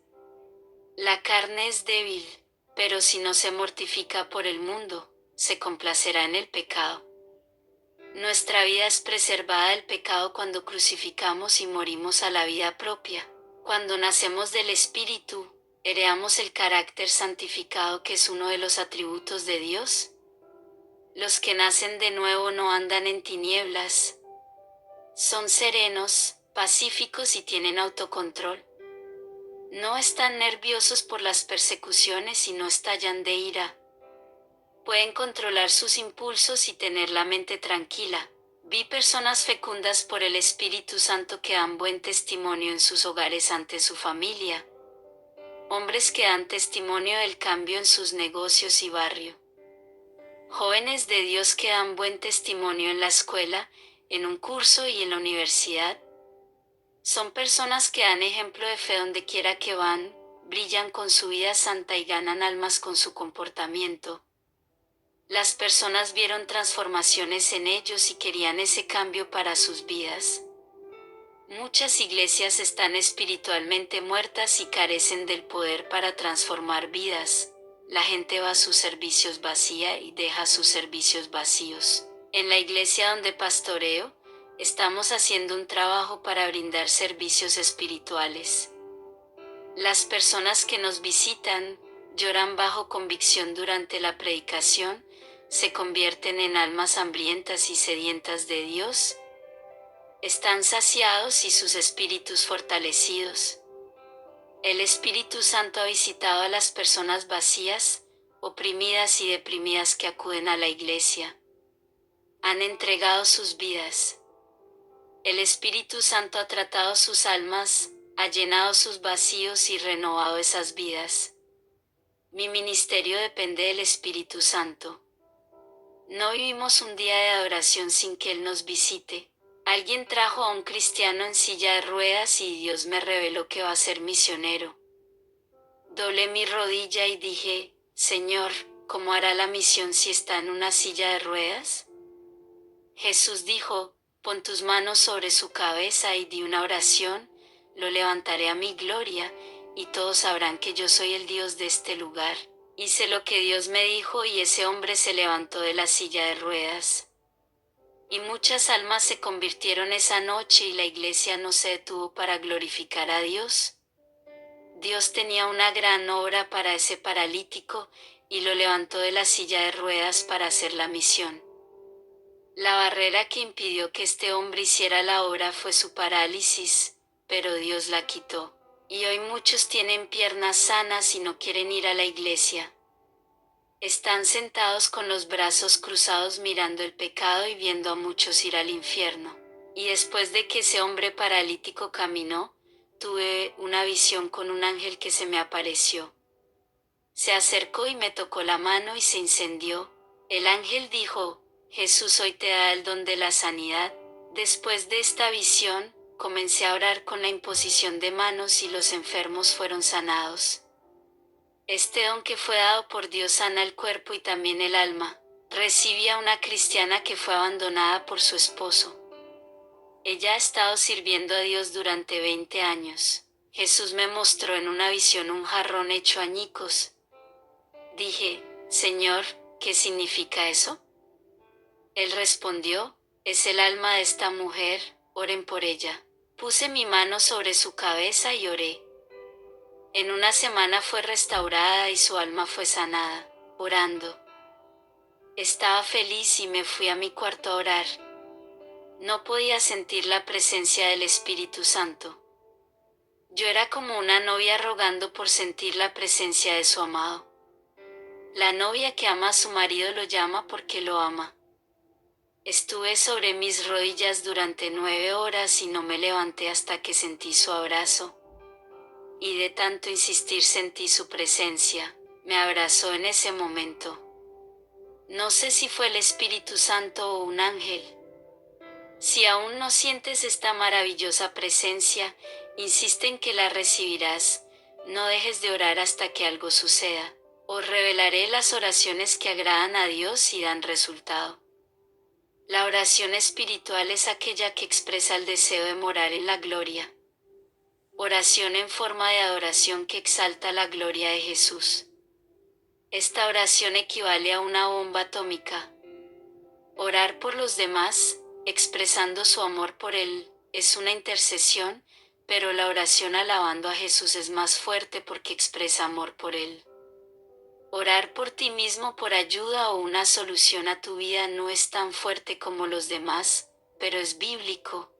La carne es débil, pero si no se mortifica por el mundo, se complacerá en el pecado. Nuestra vida es preservada del pecado cuando crucificamos y morimos a la vida propia. Cuando nacemos del Espíritu, heredamos el carácter santificado que es uno de los atributos de Dios. Los que nacen de nuevo no andan en tinieblas. Son serenos, pacíficos y tienen autocontrol. No están nerviosos por las persecuciones y no estallan de ira. Pueden controlar sus impulsos y tener la mente tranquila. Vi personas fecundas por el Espíritu Santo que dan buen testimonio en sus hogares ante su familia. Hombres que dan testimonio del cambio en sus negocios y barrio. Jóvenes de Dios que dan buen testimonio en la escuela, en un curso y en la universidad. Son personas que dan ejemplo de fe donde quiera que van, brillan con su vida santa y ganan almas con su comportamiento. Las personas vieron transformaciones en ellos y querían ese cambio para sus vidas. Muchas iglesias están espiritualmente muertas y carecen del poder para transformar vidas. La gente va a sus servicios vacía y deja sus servicios vacíos. En la iglesia donde pastoreo, estamos haciendo un trabajo para brindar servicios espirituales. Las personas que nos visitan, lloran bajo convicción durante la predicación, se convierten en almas hambrientas y sedientas de Dios. Están saciados y sus espíritus fortalecidos. El Espíritu Santo ha visitado a las personas vacías, oprimidas y deprimidas que acuden a la iglesia. Han entregado sus vidas. El Espíritu Santo ha tratado sus almas, ha llenado sus vacíos y renovado esas vidas. Mi ministerio depende del Espíritu Santo. No vivimos un día de adoración sin que Él nos visite. Alguien trajo a un cristiano en silla de ruedas y Dios me reveló que va a ser misionero. Doblé mi rodilla y dije, Señor, ¿cómo hará la misión si está en una silla de ruedas? Jesús dijo, pon tus manos sobre su cabeza y di una oración, lo levantaré a mi gloria, y todos sabrán que yo soy el Dios de este lugar. Hice lo que Dios me dijo y ese hombre se levantó de la silla de ruedas. Y muchas almas se convirtieron esa noche y la iglesia no se detuvo para glorificar a Dios. Dios tenía una gran obra para ese paralítico y lo levantó de la silla de ruedas para hacer la misión. La barrera que impidió que este hombre hiciera la obra fue su parálisis, pero Dios la quitó. Y hoy muchos tienen piernas sanas y no quieren ir a la iglesia. Están sentados con los brazos cruzados mirando el pecado y viendo a muchos ir al infierno. Y después de que ese hombre paralítico caminó, tuve una visión con un ángel que se me apareció. Se acercó y me tocó la mano y se incendió. El ángel dijo, Jesús hoy te da el don de la sanidad. Después de esta visión, comencé a orar con la imposición de manos y los enfermos fueron sanados. Este don que fue dado por Dios sana el cuerpo y también el alma. Recibí a una cristiana que fue abandonada por su esposo. Ella ha estado sirviendo a Dios durante 20 años. Jesús me mostró en una visión un jarrón hecho añicos. Dije, Señor, ¿qué significa eso? Él respondió, es el alma de esta mujer, Oren por ella. Puse mi mano sobre su cabeza y oré. En una semana fue restaurada y su alma fue sanada. Orando. Estaba feliz y me fui a mi cuarto a orar. No podía sentir la presencia del Espíritu Santo. Yo era como una novia rogando por sentir la presencia de su amado. La novia que ama a su marido lo llama porque lo ama. Estuve sobre mis rodillas durante 9 horas y no me levanté hasta que sentí su abrazo. Y de tanto insistir sentí su presencia, me abrazó en ese momento. No sé si fue el Espíritu Santo o un ángel. Si aún no sientes esta maravillosa presencia, insiste en que la recibirás. No dejes de orar hasta que algo suceda. Os revelaré las oraciones que agradan a Dios y dan resultado. La oración espiritual es aquella que expresa el deseo de morar en la gloria. Oración en forma de adoración que exalta la gloria de Jesús. Esta oración equivale a una bomba atómica. Orar por los demás, expresando su amor por Él, es una intercesión, pero la oración alabando a Jesús es más fuerte porque expresa amor por Él. Orar por ti mismo por ayuda o una solución a tu vida no es tan fuerte como los demás, pero es bíblico.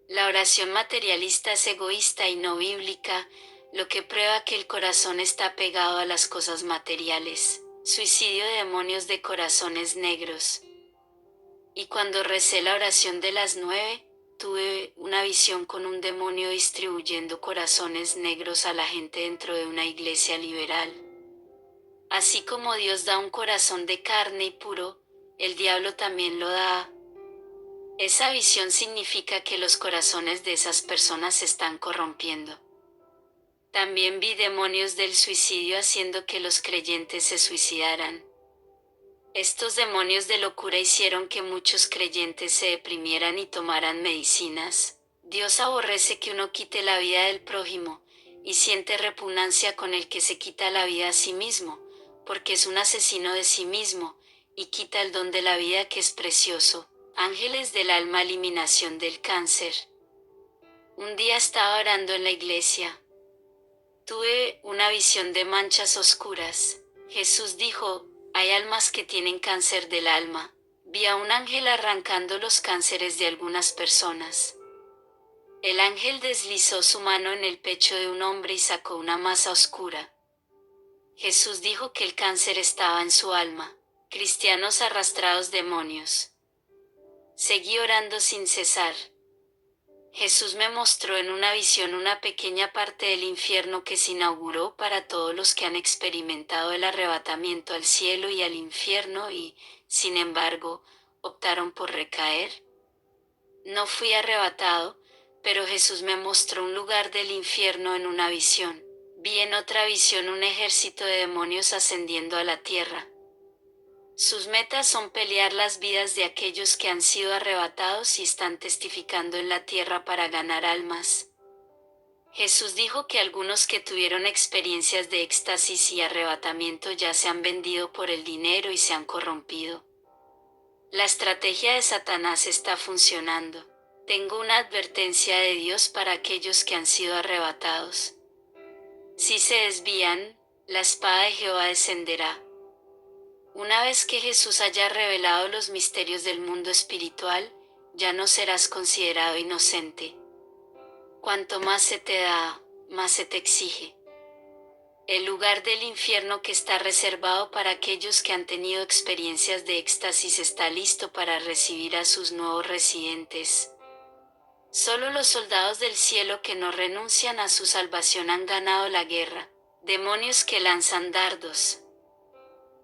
La oración materialista es egoísta y no bíblica, lo que prueba que el corazón está pegado a las cosas materiales. Suicidio de demonios de corazones negros. Y cuando recé la oración de las 9, tuve una visión con un demonio distribuyendo corazones negros a la gente dentro de una iglesia liberal. Así como Dios da un corazón de carne y puro, el diablo también lo da. Esa visión significa que los corazones de esas personas se están corrompiendo. También vi demonios del suicidio haciendo que los creyentes se suicidaran. Estos demonios de locura hicieron que muchos creyentes se deprimieran y tomaran medicinas. Dios aborrece que uno quite la vida del prójimo, y siente repugnancia con el que se quita la vida a sí mismo, porque es un asesino de sí mismo, y quita el don de la vida que es precioso. Ángeles del alma, eliminación del cáncer. Un día estaba orando en la iglesia. Tuve una visión de manchas oscuras. Jesús dijo, hay almas que tienen cáncer del alma. Vi a un ángel arrancando los cánceres de algunas personas. El ángel deslizó su mano en el pecho de un hombre y sacó una masa oscura. Jesús dijo que el cáncer estaba en su alma. Cristianos arrastrados demonios. Seguí orando sin cesar. Jesús me mostró en una visión una pequeña parte del infierno que se inauguró para todos los que han experimentado el arrebatamiento al cielo y al infierno y, sin embargo, optaron por recaer. No fui arrebatado, pero Jesús me mostró un lugar del infierno en una visión. Vi en otra visión un ejército de demonios ascendiendo a la tierra. Sus metas son pelear las vidas de aquellos que han sido arrebatados y están testificando en la tierra para ganar almas. Jesús dijo que algunos que tuvieron experiencias de éxtasis y arrebatamiento ya se han vendido por el dinero y se han corrompido. La estrategia de Satanás está funcionando. Tengo una advertencia de Dios para aquellos que han sido arrebatados. Si se desvían, la espada de Jehová descenderá. Una vez que Jesús haya revelado los misterios del mundo espiritual, ya no serás considerado inocente. Cuanto más se te da, más se te exige. El lugar del infierno que está reservado para aquellos que han tenido experiencias de éxtasis está listo para recibir a sus nuevos residentes. Solo los soldados del cielo que no renuncian a su salvación han ganado la guerra. Demonios que lanzan dardos.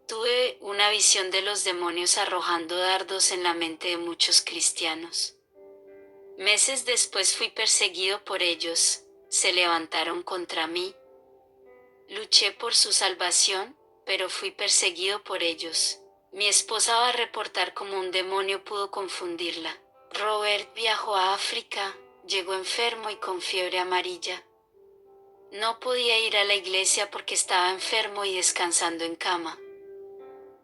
Tuve una visión de los demonios arrojando dardos en la mente de muchos cristianos. Meses después fui perseguido por ellos, se levantaron contra mí. Luché por su salvación, pero fui perseguido por ellos. Mi esposa va a reportar cómo un demonio pudo confundirla. Robert viajó a África, llegó enfermo y con fiebre amarilla. No podía ir a la iglesia porque estaba enfermo y descansando en cama.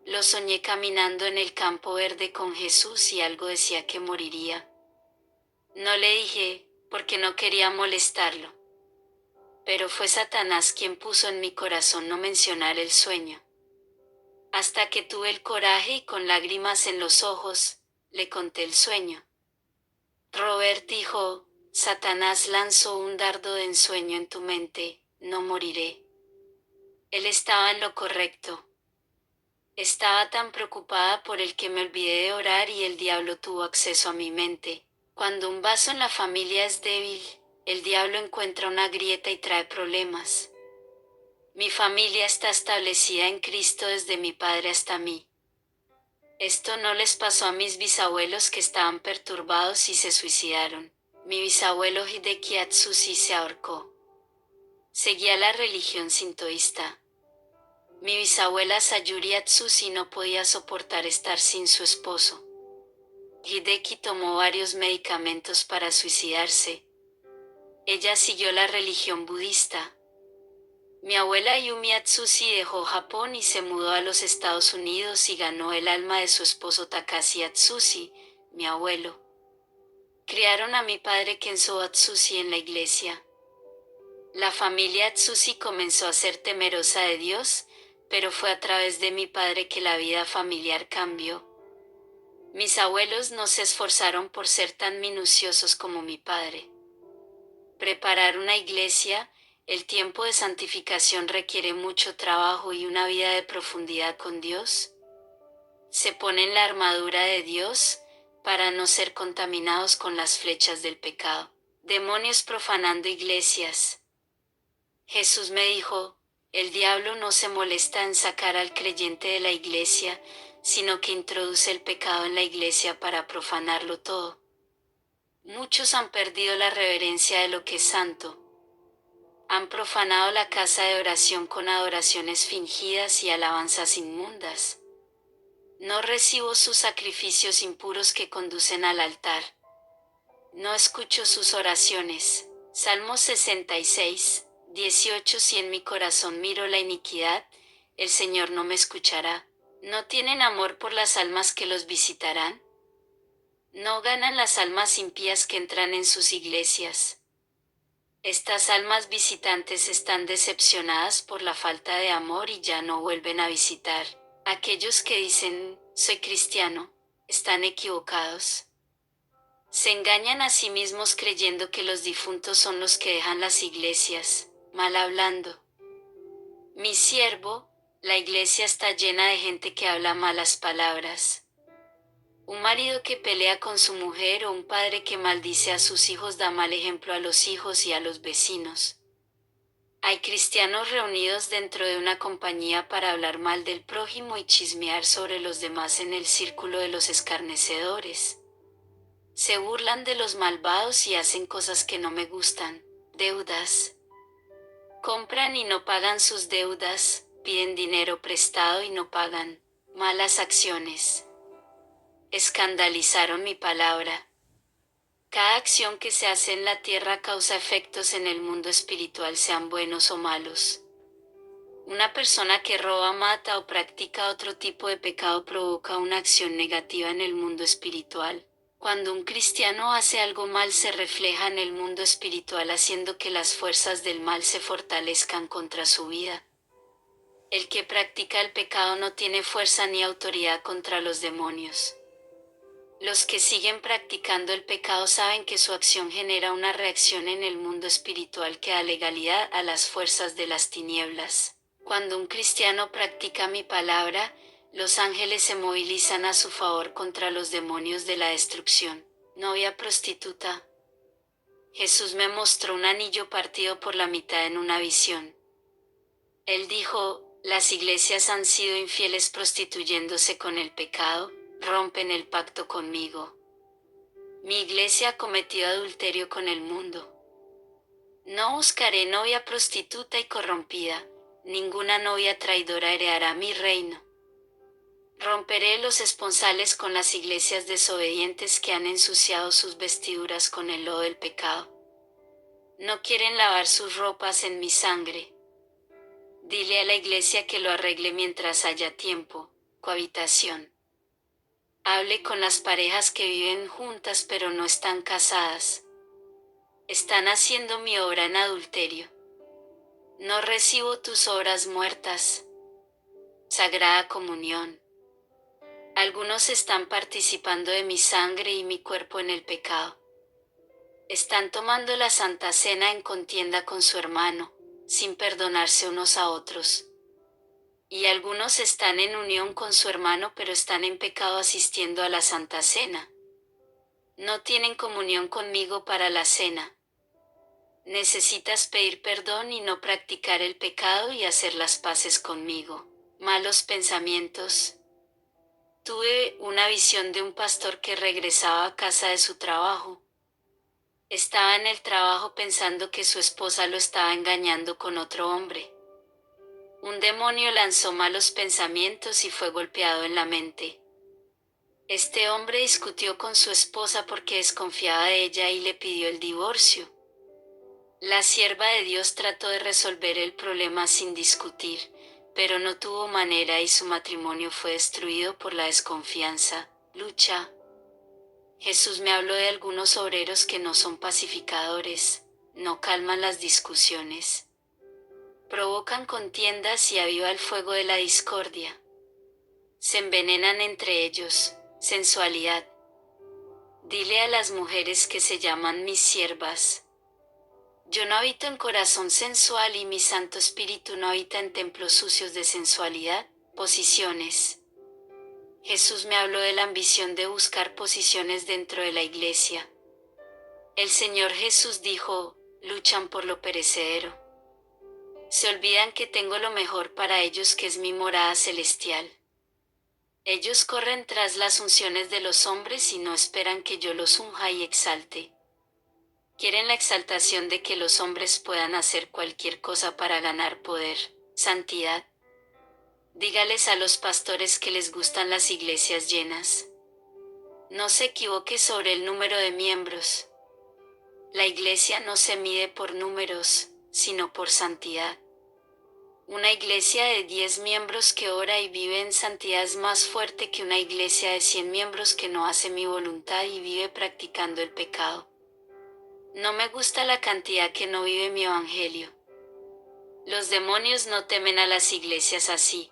Lo soñé caminando en el campo verde con Jesús y algo decía que moriría. No le dije, porque no quería molestarlo. Pero fue Satanás quien puso en mi corazón no mencionar el sueño. Hasta que tuve el coraje y con lágrimas en los ojos, le conté el sueño. Robert dijo, Satanás lanzó un dardo de ensueño en tu mente, no moriré. Él estaba en lo correcto. Estaba tan preocupada por el que me olvidé de orar y el diablo tuvo acceso a mi mente. Cuando un vaso en la familia es débil, el diablo encuentra una grieta y trae problemas. Mi familia está establecida en Cristo desde mi padre hasta mí. Esto no les pasó a mis bisabuelos que estaban perturbados y se suicidaron. Mi bisabuelo Hideki Atsushi se ahorcó. Seguía la religión sintoísta. Mi bisabuela Sayuri Atsushi no podía soportar estar sin su esposo. Hideki tomó varios medicamentos para suicidarse. Ella siguió la religión budista. Mi abuela Yumi Atsushi dejó Japón y se mudó a los Estados Unidos y ganó el alma de su esposo Takashi Atsushi, mi abuelo. Criaron a mi padre Kenzo Atsushi en la iglesia. La familia Atsushi comenzó a ser temerosa de Dios, pero fue a través de mi padre que la vida familiar cambió. Mis abuelos no se esforzaron por ser tan minuciosos como mi padre. Preparar una iglesia, el tiempo de santificación requiere mucho trabajo y una vida de profundidad con Dios. Se ponen la armadura de Dios, para no ser contaminados con las flechas del pecado. Demonios profanando iglesias. Jesús me dijo, el diablo no se molesta en sacar al creyente de la iglesia, sino que introduce el pecado en la iglesia para profanarlo todo. Muchos han perdido la reverencia de lo que es santo. Han profanado la casa de oración con adoraciones fingidas y alabanzas inmundas. No recibo sus sacrificios impuros que conducen al altar. No escucho sus oraciones. Salmo 66, 18. Si en mi corazón miro la iniquidad, el Señor no me escuchará. ¿No tienen amor por las almas que los visitarán? No ganan las almas impías que entran en sus iglesias. Estas almas visitantes están decepcionadas por la falta de amor y ya no vuelven a visitar. Aquellos que dicen, soy cristiano, están equivocados. Se engañan a sí mismos creyendo que los difuntos son los que dejan las iglesias, mal hablando. Mi siervo, la iglesia está llena de gente que habla malas palabras. Un marido que pelea con su mujer o un padre que maldice a sus hijos da mal ejemplo a los hijos y a los vecinos. Hay cristianos reunidos dentro de una compañía para hablar mal del prójimo y chismear sobre los demás en el círculo de los escarnecedores. Se burlan de los malvados y hacen cosas que no me gustan. Deudas. Compran y no pagan sus deudas, piden dinero prestado y no pagan. Malas acciones. Escandalizaron mi palabra. Cada acción que se hace en la tierra causa efectos en el mundo espiritual, sean buenos o malos. Una persona que roba, mata o practica otro tipo de pecado provoca una acción negativa en el mundo espiritual. Cuando un cristiano hace algo mal se refleja en el mundo espiritual haciendo que las fuerzas del mal se fortalezcan contra su vida. El que practica el pecado no tiene fuerza ni autoridad contra los demonios. Los que siguen practicando el pecado saben que su acción genera una reacción en el mundo espiritual que da legalidad a las fuerzas de las tinieblas. Cuando un cristiano practica mi palabra, los ángeles se movilizan a su favor contra los demonios de la destrucción. Novia prostituta. Jesús me mostró un anillo partido por la mitad en una visión. Él dijo, las iglesias han sido infieles prostituyéndose con el pecado, rompen el pacto conmigo. Mi iglesia ha cometido adulterio con el mundo. No buscaré novia prostituta y corrompida, ninguna novia traidora heredará mi reino. Romperé los esponsales con las iglesias desobedientes que han ensuciado sus vestiduras con el lodo del pecado. No quieren lavar sus ropas en mi sangre. Dile a la iglesia que lo arregle mientras haya tiempo. Cohabitación. Hable con las parejas que viven juntas pero no están casadas. Están haciendo mi obra en adulterio. No recibo tus obras muertas. Sagrada Comunión. Algunos están participando de mi sangre y mi cuerpo en el pecado. Están tomando la Santa Cena en contienda con su hermano, sin perdonarse unos a otros. Y algunos están en unión con su hermano pero están en pecado asistiendo a la Santa Cena. No tienen comunión conmigo para la cena. Necesitas pedir perdón y no practicar el pecado y hacer las paces conmigo. Malos pensamientos. Tuve una visión de un pastor que regresaba a casa de su trabajo. Estaba en el trabajo pensando que su esposa lo estaba engañando con otro hombre. Un demonio lanzó malos pensamientos y fue golpeado en la mente. Este hombre discutió con su esposa porque desconfiaba de ella y le pidió el divorcio. La sierva de Dios trató de resolver el problema sin discutir, pero no tuvo manera y su matrimonio fue destruido por la desconfianza, lucha. Jesús me habló de algunos obreros que no son pacificadores, no calman las discusiones. Provocan contiendas y aviva el fuego de la discordia. Se envenenan entre ellos, sensualidad. Dile a las mujeres que se llaman mis siervas. Yo no habito en corazón sensual y mi Santo Espíritu no habita en templos sucios de sensualidad, posiciones. Jesús me habló de la ambición de buscar posiciones dentro de la iglesia. El Señor Jesús dijo, luchan por lo perecedero. Se olvidan que tengo lo mejor para ellos que es mi morada celestial. Ellos corren tras las unciones de los hombres y no esperan que yo los unja y exalte. Quieren la exaltación de que los hombres puedan hacer cualquier cosa para ganar poder, santidad. Dígales a los pastores que les gustan las iglesias llenas. No se equivoque sobre el número de miembros. La iglesia no se mide por números, sino por santidad. Una iglesia de 10 miembros que ora y vive en santidad es más fuerte que una iglesia de 100 miembros que no hace mi voluntad y vive practicando el pecado. No me gusta la cantidad que no vive mi evangelio. Los demonios no temen a las iglesias así.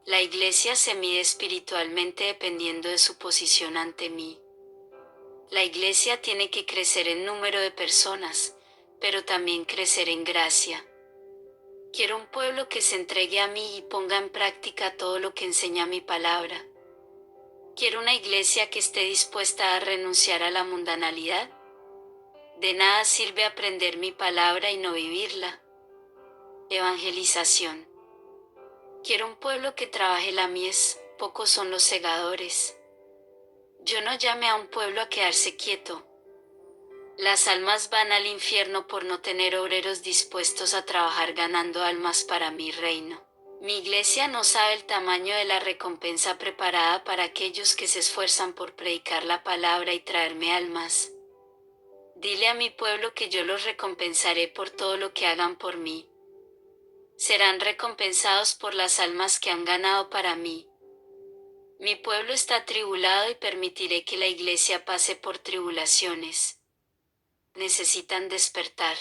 La iglesia se mide espiritualmente dependiendo de su posición ante mí. La iglesia tiene que crecer en número de personas, pero también crecer en gracia. Quiero un pueblo que se entregue a mí y ponga en práctica todo lo que enseña mi palabra. Quiero una iglesia que esté dispuesta a renunciar a la mundanalidad. De nada sirve aprender mi palabra y no vivirla. Evangelización. Quiero un pueblo que trabaje la mies, pocos son los segadores. Yo no llame a un pueblo a quedarse quieto. Las almas van al infierno por no tener obreros dispuestos a trabajar ganando almas para mi reino. Mi iglesia no sabe el tamaño de la recompensa preparada para aquellos que se esfuerzan por predicar la palabra y traerme almas. Dile a mi pueblo que yo los recompensaré por todo lo que hagan por mí. Serán recompensados por las almas que han ganado para mí. Mi pueblo está atribulado y permitiré que la iglesia pase por tribulaciones. Necesitan despertar.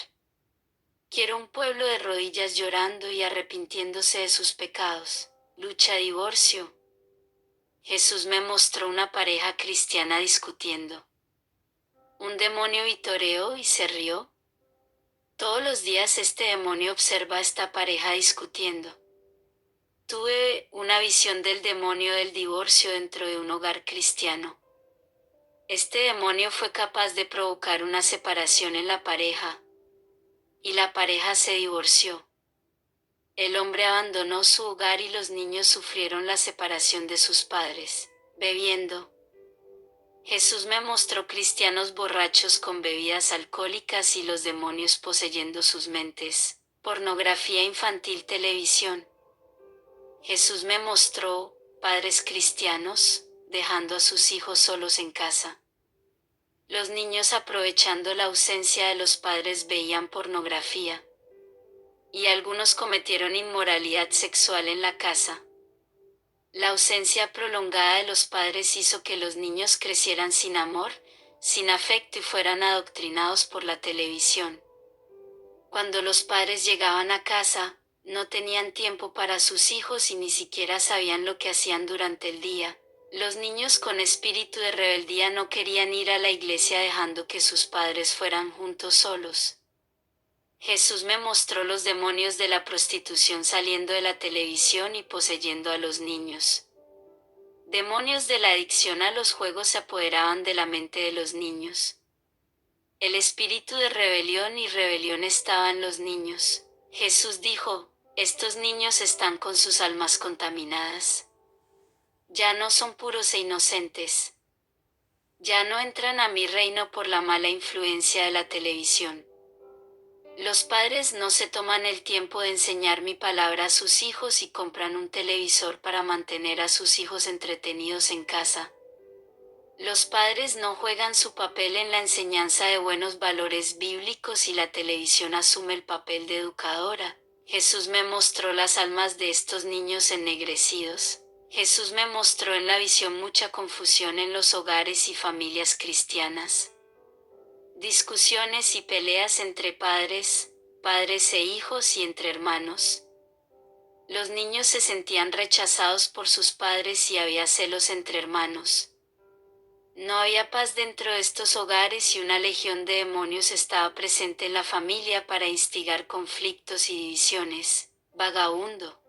Quiero un pueblo de rodillas llorando y arrepintiéndose de sus pecados. Lucha, divorcio. Jesús me mostró una pareja cristiana discutiendo. Un demonio vitoreó y se rió. Todos los días este demonio observa a esta pareja discutiendo. Tuve una visión del demonio del divorcio dentro de un hogar cristiano. Este demonio fue capaz de provocar una separación en la pareja, y la pareja se divorció. El hombre abandonó su hogar y los niños sufrieron la separación de sus padres, bebiendo. Jesús me mostró cristianos borrachos con bebidas alcohólicas y los demonios poseyendo sus mentes, pornografía infantil, televisión. Jesús me mostró padres cristianos dejando a sus hijos solos en casa. Los niños, aprovechando la ausencia de los padres, veían pornografía. Y algunos cometieron inmoralidad sexual en la casa. La ausencia prolongada de los padres hizo que los niños crecieran sin amor, sin afecto y fueran adoctrinados por la televisión. Cuando los padres llegaban a casa, no tenían tiempo para sus hijos y ni siquiera sabían lo que hacían durante el día. Los niños con espíritu de rebeldía no querían ir a la iglesia dejando que sus padres fueran juntos solos. Jesús me mostró los demonios de la prostitución saliendo de la televisión y poseyendo a los niños. Demonios de la adicción a los juegos se apoderaban de la mente de los niños. El espíritu de rebelión y rebelión estaba en los niños. Jesús dijo, estos niños están con sus almas contaminadas. Ya no son puros e inocentes. Ya no entran a mi reino por la mala influencia de la televisión. Los padres no se toman el tiempo de enseñar mi palabra a sus hijos y compran un televisor para mantener a sus hijos entretenidos en casa. Los padres no juegan su papel en la enseñanza de buenos valores bíblicos y la televisión asume el papel de educadora. Jesús me mostró las almas de estos niños ennegrecidos. Jesús me mostró en la visión mucha confusión en los hogares y familias cristianas. Discusiones y peleas entre padres e hijos y entre hermanos. Los niños se sentían rechazados por sus padres y había celos entre hermanos. No había paz dentro de estos hogares y una legión de demonios estaba presente en la familia para instigar conflictos y divisiones. Vagabundo.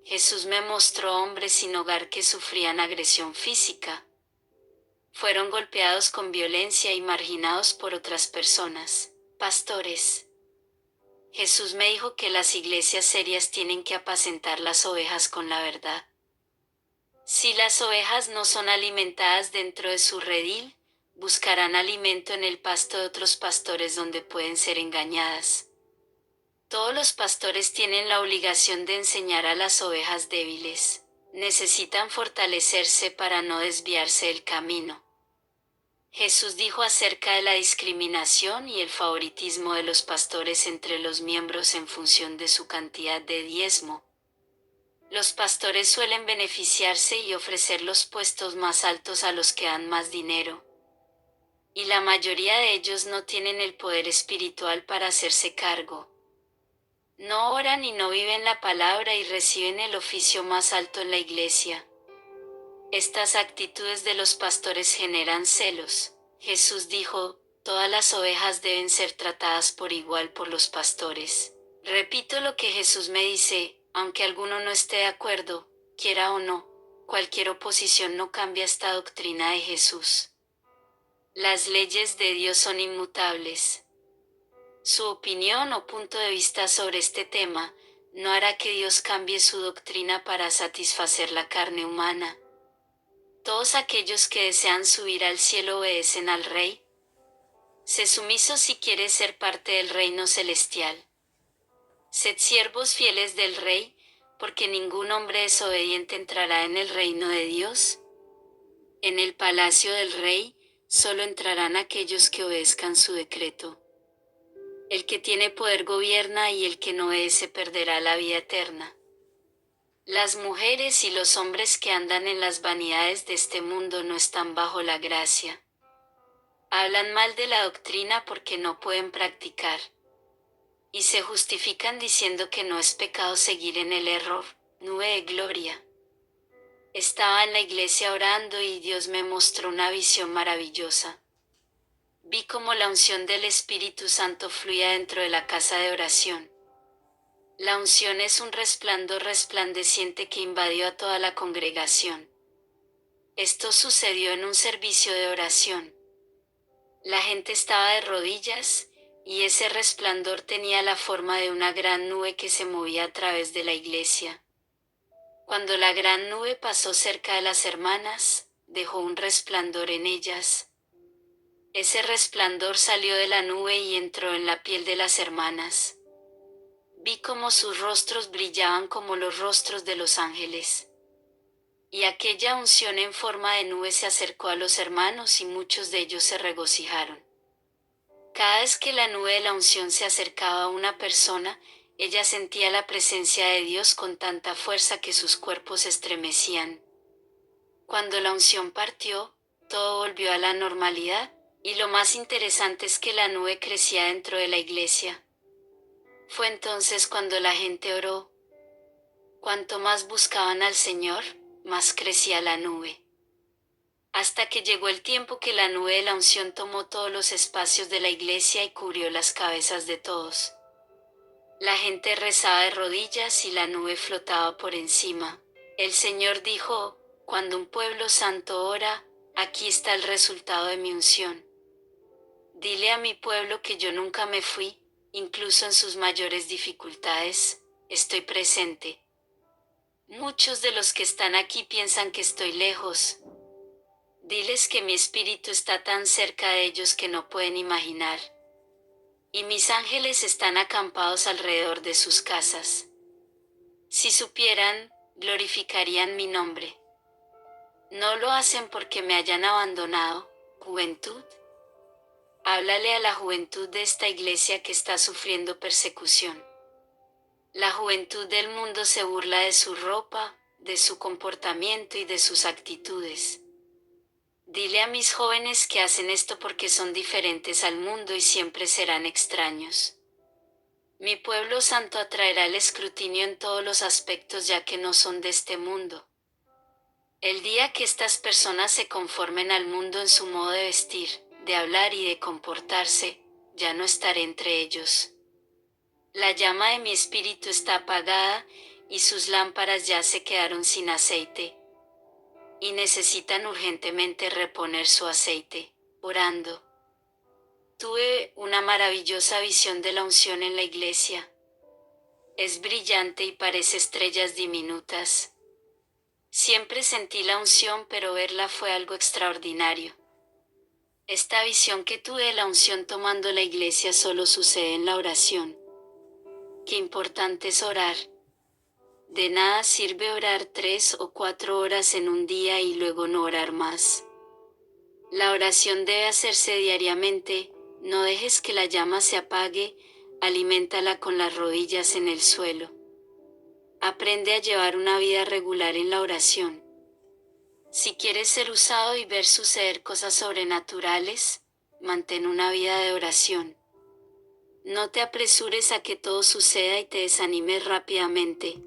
Jesús me mostró hombres sin hogar que sufrían agresión física. Fueron golpeados con violencia y marginados por otras personas. Pastores. Jesús me dijo que las iglesias serias tienen que apacentar las ovejas con la verdad. Si las ovejas no son alimentadas dentro de su redil, buscarán alimento en el pasto de otros pastores donde pueden ser engañadas. Todos los pastores tienen la obligación de enseñar a las ovejas débiles. Necesitan fortalecerse para no desviarse del camino. Jesús dijo acerca de la discriminación y el favoritismo de los pastores entre los miembros en función de su cantidad de diezmo. Los pastores suelen beneficiarse y ofrecer los puestos más altos a los que dan más dinero. Y la mayoría de ellos no tienen el poder espiritual para hacerse cargo. No oran y no viven la palabra y reciben el oficio más alto en la iglesia. Estas actitudes de los pastores generan celos. Jesús dijo, todas las ovejas deben ser tratadas por igual por los pastores. Repito lo que Jesús me dice, aunque alguno no esté de acuerdo, quiera o no, cualquier oposición no cambia esta doctrina de Jesús. Las leyes de Dios son inmutables. Su opinión o punto de vista sobre este tema no hará que Dios cambie su doctrina para satisfacer la carne humana. Todos aquellos que desean subir al cielo obedecen al Rey. Sé sumiso si quieres ser parte del reino celestial. Sed siervos fieles del Rey, porque ningún hombre desobediente entrará en el reino de Dios. En el palacio del Rey solo entrarán aquellos que obedezcan su decreto. El que tiene poder gobierna y el que no obedece perderá la vida eterna. Las mujeres y los hombres que andan en las vanidades de este mundo no están bajo la gracia. Hablan mal de la doctrina porque no pueden practicar. Y se justifican diciendo que no es pecado seguir en el error. Nube de gloria. Estaba en la iglesia orando y Dios me mostró una visión maravillosa. Vi como la unción del Espíritu Santo fluía dentro de la casa de oración. La unción es un resplandor resplandeciente que invadió a toda la congregación. Esto sucedió en un servicio de oración. La gente estaba de rodillas, y ese resplandor tenía la forma de una gran nube que se movía a través de la iglesia. Cuando la gran nube pasó cerca de las hermanas, dejó un resplandor en ellas. Ese resplandor salió de la nube y entró en la piel de las hermanas. Vi cómo sus rostros brillaban como los rostros de los ángeles. Y aquella unción en forma de nube se acercó a los hermanos y muchos de ellos se regocijaron. Cada vez que la nube de la unción se acercaba a una persona, Ella sentía la presencia de Dios con tanta fuerza que sus cuerpos se estremecían. Cuando la unción partió, todo volvió a la normalidad, y lo más interesante es que la nube crecía dentro de la iglesia. Fue entonces cuando la gente oró. Cuanto más buscaban al Señor, más crecía la nube. Hasta que llegó el tiempo que la nube de la unción tomó todos los espacios de la iglesia y cubrió las cabezas de todos. La gente rezaba de rodillas y la nube flotaba por encima. El Señor dijo: cuando un pueblo santo ora, aquí está el resultado de mi unción. Dile a mi pueblo que yo nunca me fui, incluso en sus mayores dificultades, estoy presente. Muchos de los que están aquí piensan que estoy lejos. Diles que mi espíritu está tan cerca de ellos que no pueden imaginar. Y mis ángeles están acampados alrededor de sus casas. Si supieran, glorificarían mi nombre. No lo hacen porque me hayan abandonado, juventud. Háblale a la juventud de esta iglesia que está sufriendo persecución. La juventud del mundo se burla de su ropa, de su comportamiento y de sus actitudes. Dile a mis jóvenes que hacen esto porque son diferentes al mundo y siempre serán extraños. Mi pueblo santo atraerá el escrutinio en todos los aspectos ya que no son de este mundo. El día que estas personas se conformen al mundo en su modo de vestir, de hablar y de comportarse, ya no estaré entre ellos. La llama de mi espíritu está apagada y sus lámparas ya se quedaron sin aceite. Y necesitan urgentemente reponer su aceite, orando. Tuve una maravillosa visión de la unción en la iglesia. Es brillante y parece estrellas diminutas. Siempre sentí la unción, pero verla fue algo extraordinario. Esta visión que tuve de la unción tomando la iglesia solo sucede en la oración. Qué importante es orar. De nada sirve orar 3 o 4 horas en un día y luego no orar más. La oración debe hacerse diariamente, no dejes que la llama se apague, aliméntala con las rodillas en el suelo. Aprende a llevar una vida regular en la oración. Si quieres ser usado y ver suceder cosas sobrenaturales, mantén una vida de oración. No te apresures a que todo suceda y te desanimes rápidamente.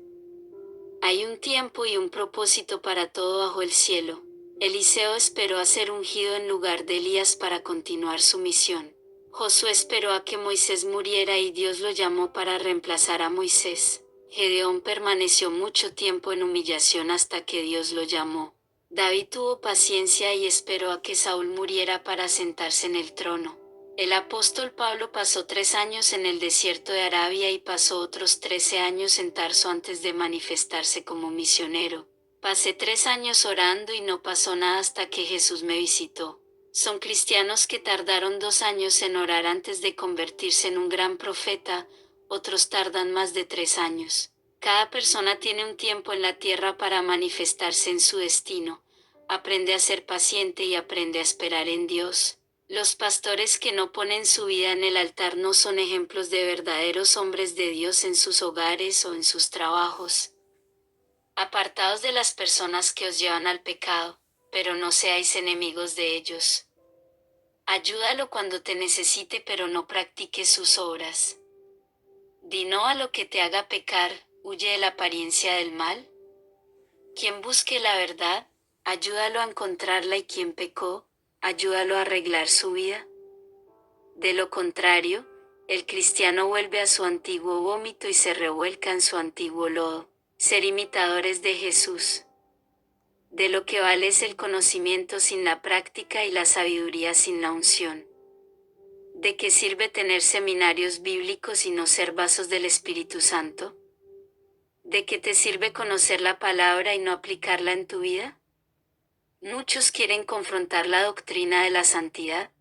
Hay un tiempo y un propósito para todo bajo el cielo. Eliseo esperó a ser ungido en lugar de Elías para continuar su misión. Josué esperó a que Moisés muriera y Dios lo llamó para reemplazar a Moisés. Gedeón permaneció mucho tiempo en humillación hasta que Dios lo llamó. David tuvo paciencia y esperó a que Saúl muriera para sentarse en el trono. El apóstol Pablo pasó 3 años en el desierto de Arabia y pasó otros 13 años en Tarso antes de manifestarse como misionero. Pasé 3 años orando y no pasó nada hasta que Jesús me visitó. Son cristianos que tardaron 2 años en orar antes de convertirse en un gran profeta, otros tardan más de 3 años. Cada persona tiene un tiempo en la tierra para manifestarse en su destino. Aprende a ser paciente y aprende a esperar en Dios. Los pastores que no ponen su vida en el altar no son ejemplos de verdaderos hombres de Dios en sus hogares o en sus trabajos. Apartaos de las personas que os llevan al pecado, pero no seáis enemigos de ellos. Ayúdalo cuando te necesite, pero no practiques sus obras. Di no a lo que te haga pecar, huye de la apariencia del mal. Quien busque la verdad, ayúdalo a encontrarla, y quien pecó, ayúdalo a arreglar su vida. De lo contrario, el cristiano vuelve a su antiguo vómito y se revuelca en su antiguo lodo. Ser imitadores de Jesús. De lo que vale es el conocimiento sin la práctica y la sabiduría sin la unción. ¿De qué sirve tener seminarios bíblicos y no ser vasos del Espíritu Santo? ¿De qué te sirve conocer la palabra y no aplicarla en tu vida? Muchos quieren confrontar la doctrina de la santidad.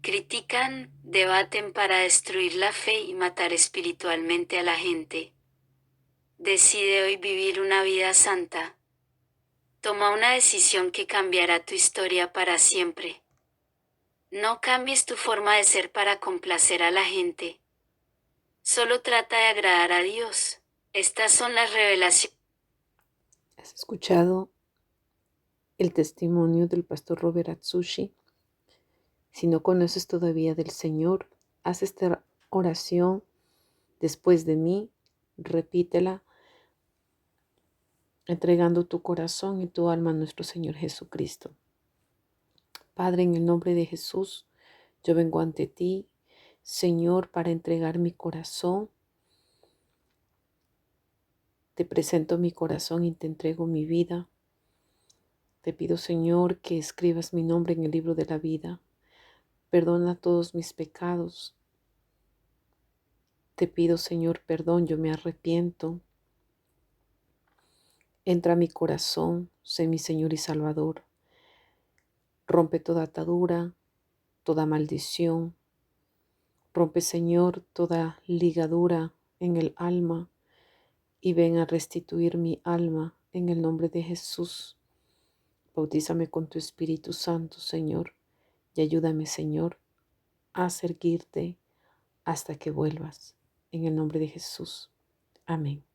Critican, debaten para destruir la fe y matar espiritualmente a la gente. Decide hoy vivir una vida santa. Toma una decisión que cambiará tu historia para siempre. No cambies tu forma de ser para complacer a la gente. Solo trata de agradar a Dios. Estas son las revelaciones. ¿Has escuchado el testimonio del pastor Robert Atsushi? Si no conoces todavía del Señor, haz esta oración después de mí, repítela, entregando tu corazón y tu alma a nuestro Señor Jesucristo. Padre, en el nombre de Jesús, yo vengo ante ti, Señor, para entregar mi corazón. Te presento mi corazón y te entrego mi vida. Te pido, Señor, que escribas mi nombre en el libro de la vida. Perdona todos mis pecados. Te pido, Señor, perdón, yo me arrepiento. Entra a mi corazón, sé mi Señor y Salvador. Rompe toda atadura, toda maldición. Rompe, Señor, toda ligadura en el alma y ven a restituir mi alma en el nombre de Jesús. Bautízame con tu Espíritu Santo, Señor, y ayúdame, Señor, a seguirte hasta que vuelvas. En el nombre de Jesús. Amén.